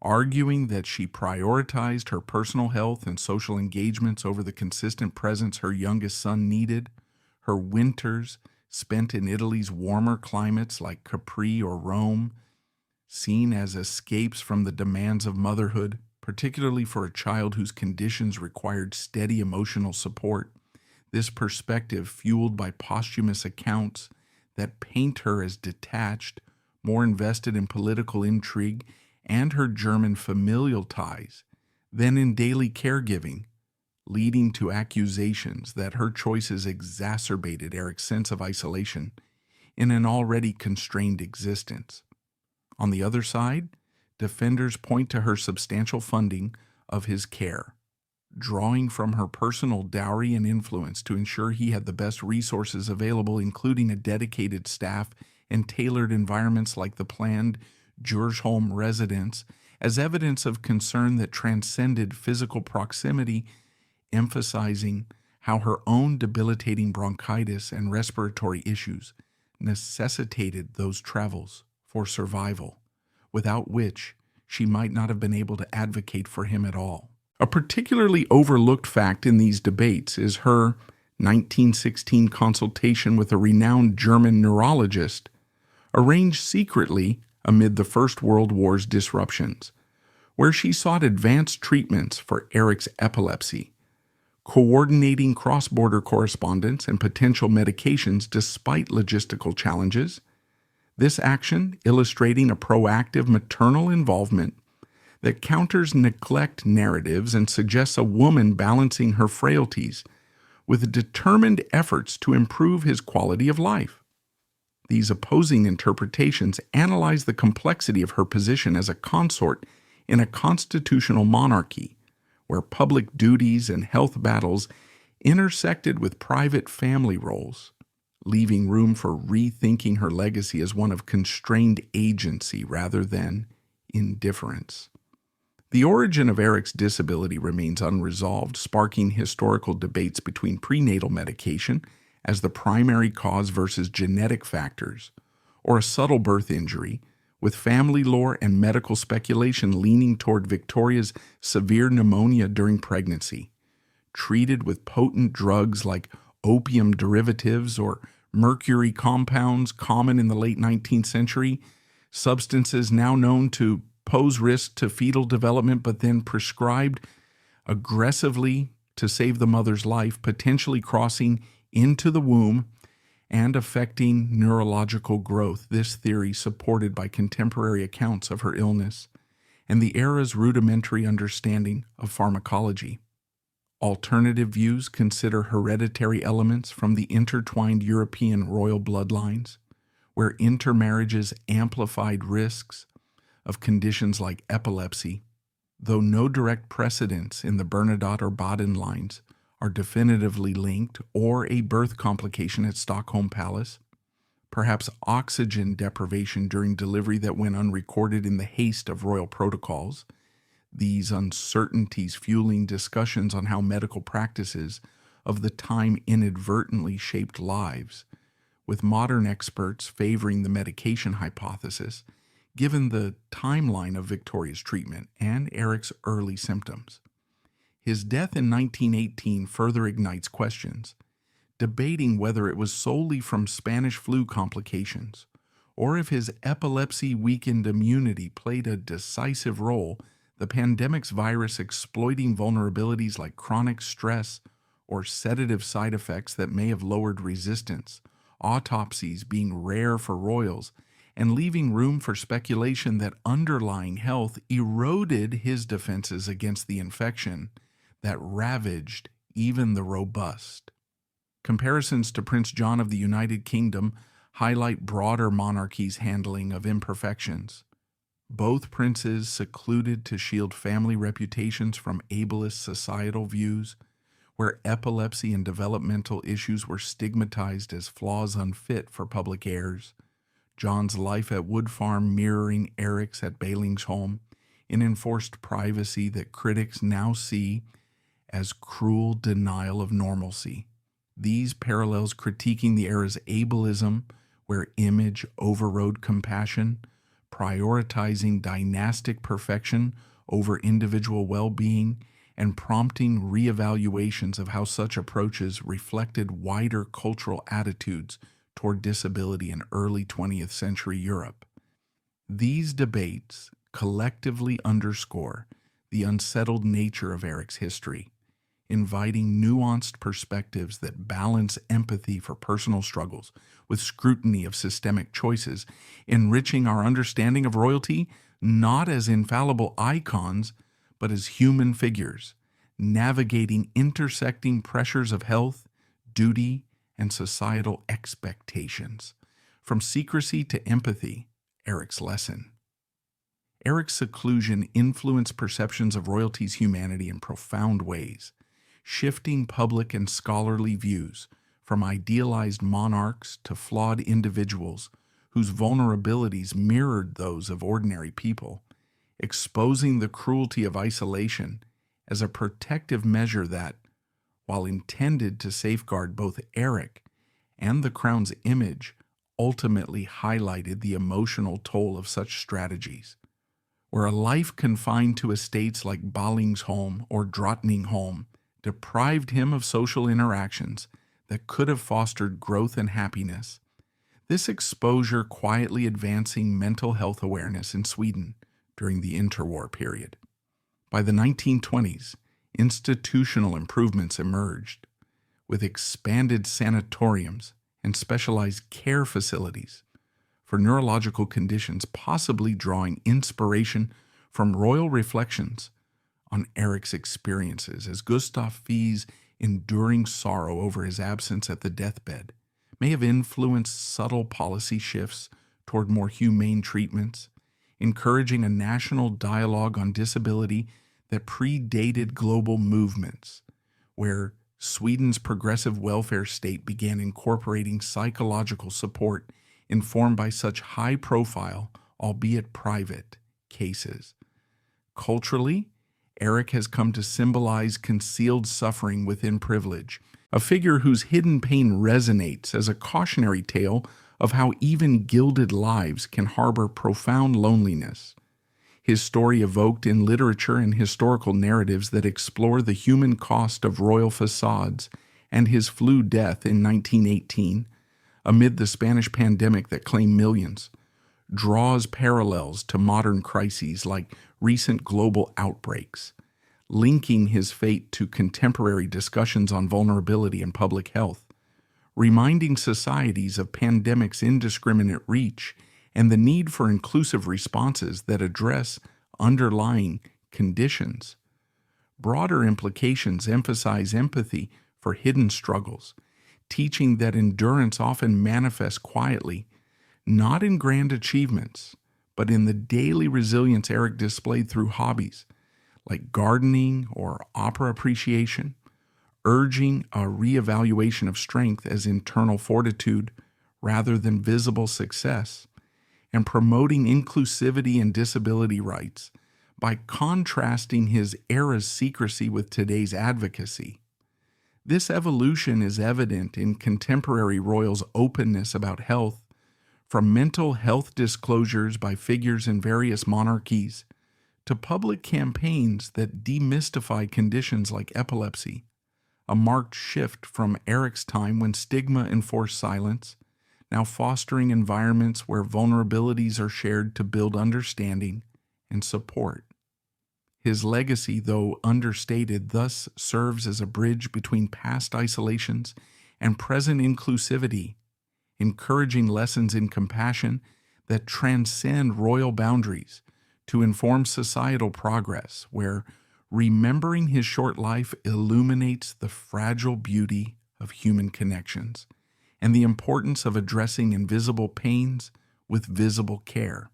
arguing that she prioritized her personal health and social engagements over the consistent presence her youngest son needed. Her winters, spent in Italy's warmer climates like Capri or Rome, seen as escapes from the demands of motherhood, particularly for a child whose conditions required steady emotional support. This perspective, fueled by posthumous accounts that paint her as detached, more invested in political intrigue and her German familial ties than in daily caregiving, leading to accusations that her choices exacerbated Erik's sense of isolation in an already constrained existence. On the other side, defenders point to her substantial funding of his care, drawing from her personal dowry and influence to ensure he had the best resources available, including a dedicated staff and tailored environments like the planned Djursholm residence, as evidence of concern that transcended physical proximity, emphasizing how her own debilitating bronchitis and respiratory issues necessitated those travels for survival, without which she might not have been able to advocate for him at all. A particularly overlooked fact in these debates is her 1916 consultation with a renowned German neurologist, arranged secretly amid the First World War's disruptions, where she sought advanced treatments for Erik's epilepsy, coordinating cross-border correspondence and potential medications despite logistical challenges. This action illustrating a proactive maternal involvement that counters neglect narratives and suggests a woman balancing her frailties with determined efforts to improve his quality of life. These opposing interpretations analyze the complexity of her position as a consort in a constitutional monarchy, where public duties and health battles intersected with private family roles, leaving room for rethinking her legacy as one of constrained agency rather than indifference. The origin of Erik's disability remains unresolved, sparking historical debates between prenatal medication as the primary cause versus genetic factors, or a subtle birth injury, with family lore and medical speculation leaning toward Victoria's severe pneumonia during pregnancy, treated with potent drugs like opium derivatives or mercury compounds common in the late 19th century, substances now known to pose risk to fetal development but then prescribed aggressively to save the mother's life, potentially crossing into the womb and affecting neurological growth. This theory, supported by contemporary accounts of her illness and the era's rudimentary understanding of pharmacology. Alternative views consider hereditary elements from the intertwined European royal bloodlines, where intermarriages amplified risks of conditions like epilepsy, though no direct precedents in the Bernadot or Baden lines are definitively linked, or a birth complication at Stockholm Palace, perhaps oxygen deprivation during delivery that went unrecorded in the haste of royal protocols. These uncertainties fueling discussions on how medical practices of the time inadvertently shaped lives, with modern experts favoring the medication hypothesis, given the timeline of Victoria's treatment and Erik's early symptoms. His death in 1918 further ignites questions, debating whether it was solely from Spanish flu complications, or if his epilepsy-weakened immunity played a decisive role, the pandemic's virus exploiting vulnerabilities like chronic stress or sedative side effects that may have lowered resistance, autopsies being rare for royals, and leaving room for speculation that underlying health eroded his defenses against the infection that ravaged even the robust. Comparisons to Prince John of the United Kingdom highlight broader monarchies' handling of imperfections. Both princes secluded to shield family reputations from ableist societal views, where epilepsy and developmental issues were stigmatized as flaws unfit for public heirs. John's life at Wood Farm mirroring Erik's at Balingsholm, in enforced privacy that critics now see as cruel denial of normalcy. These parallels critiquing the era's ableism, where image overrode compassion, prioritizing dynastic perfection over individual well-being, and prompting reevaluations of how such approaches reflected wider cultural attitudes toward disability in early 20th century Europe. These debates collectively underscore the unsettled nature of Erik's history, inviting nuanced perspectives that balance empathy for personal struggles with scrutiny of systemic choices, enriching our understanding of royalty not as infallible icons, but as human figures, navigating intersecting pressures of health, duty, and societal expectations. From secrecy to empathy, Erik's lesson. Erik's seclusion influenced perceptions of royalty's humanity in profound ways, shifting public and scholarly views from idealized monarchs to flawed individuals whose vulnerabilities mirrored those of ordinary people, exposing the cruelty of isolation as a protective measure that, while intended to safeguard both Erik and the crown's image, ultimately highlighted the emotional toll of such strategies. Where a life confined to estates like Balingsholm or Drottningholm deprived him of social interactions that could have fostered growth and happiness, This exposure quietly advancing mental health awareness in Sweden during the interwar period. By the 1920s, institutional improvements emerged, with expanded sanatoriums and specialized care facilities for neurological conditions, possibly drawing inspiration from royal reflections on Erik's experiences, as Gustav Fee's enduring sorrow over his absence at the deathbed may have influenced subtle policy shifts toward more humane treatments, encouraging a national dialogue on disability that predated global movements, where Sweden's progressive welfare state began incorporating psychological support informed by such high-profile, albeit private, cases. Culturally, Erik has come to symbolize concealed suffering within privilege, a figure whose hidden pain resonates as a cautionary tale of how even gilded lives can harbor profound loneliness. His story evoked in literature and historical narratives that explore the human cost of royal facades and his flu death in 1918, amid the Spanish pandemic that claimed millions, draws parallels to modern crises like recent global outbreaks, linking his fate to contemporary discussions on vulnerability and public health, reminding societies of pandemics' indiscriminate reach and the need for inclusive responses that address underlying conditions. Broader implications emphasize empathy for hidden struggles, teaching that endurance often manifests quietly, not in grand achievements, but in the daily resilience Erik displayed through hobbies like gardening or opera appreciation, urging a reevaluation of strength as internal fortitude rather than visible success, and promoting inclusivity and disability rights by contrasting his era's secrecy with today's advocacy. This evolution is evident in contemporary royals' openness about health, from mental health disclosures by figures in various monarchies to public campaigns that demystify conditions like epilepsy, a marked shift from Erik's time when stigma enforced silence, now fostering environments where vulnerabilities are shared to build understanding and support. His legacy, though understated, thus serves as a bridge between past isolations and present inclusivity, encouraging lessons in compassion that transcend royal boundaries to inform societal progress, where remembering his short life illuminates the fragile beauty of human connections and the importance of addressing invisible pains with visible care.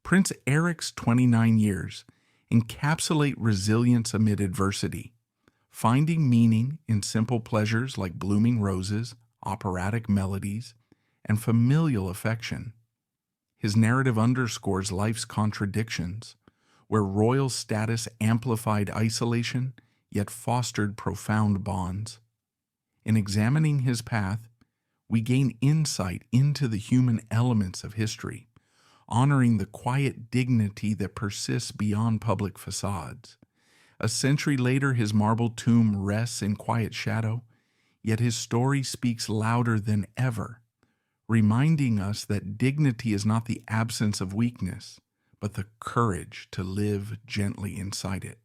Prince Erik's 29 years encapsulate resilience amid adversity, finding meaning in simple pleasures like blooming roses, operatic melodies, and familial affection. His narrative underscores life's contradictions, where royal status amplified isolation yet fostered profound bonds. In examining his path, we gain insight into the human elements of history, honoring the quiet dignity that persists beyond public facades. A century later, his marble tomb rests in quiet shadow, yet his story speaks louder than ever, reminding us that dignity is not the absence of weakness, but the courage to live gently inside it.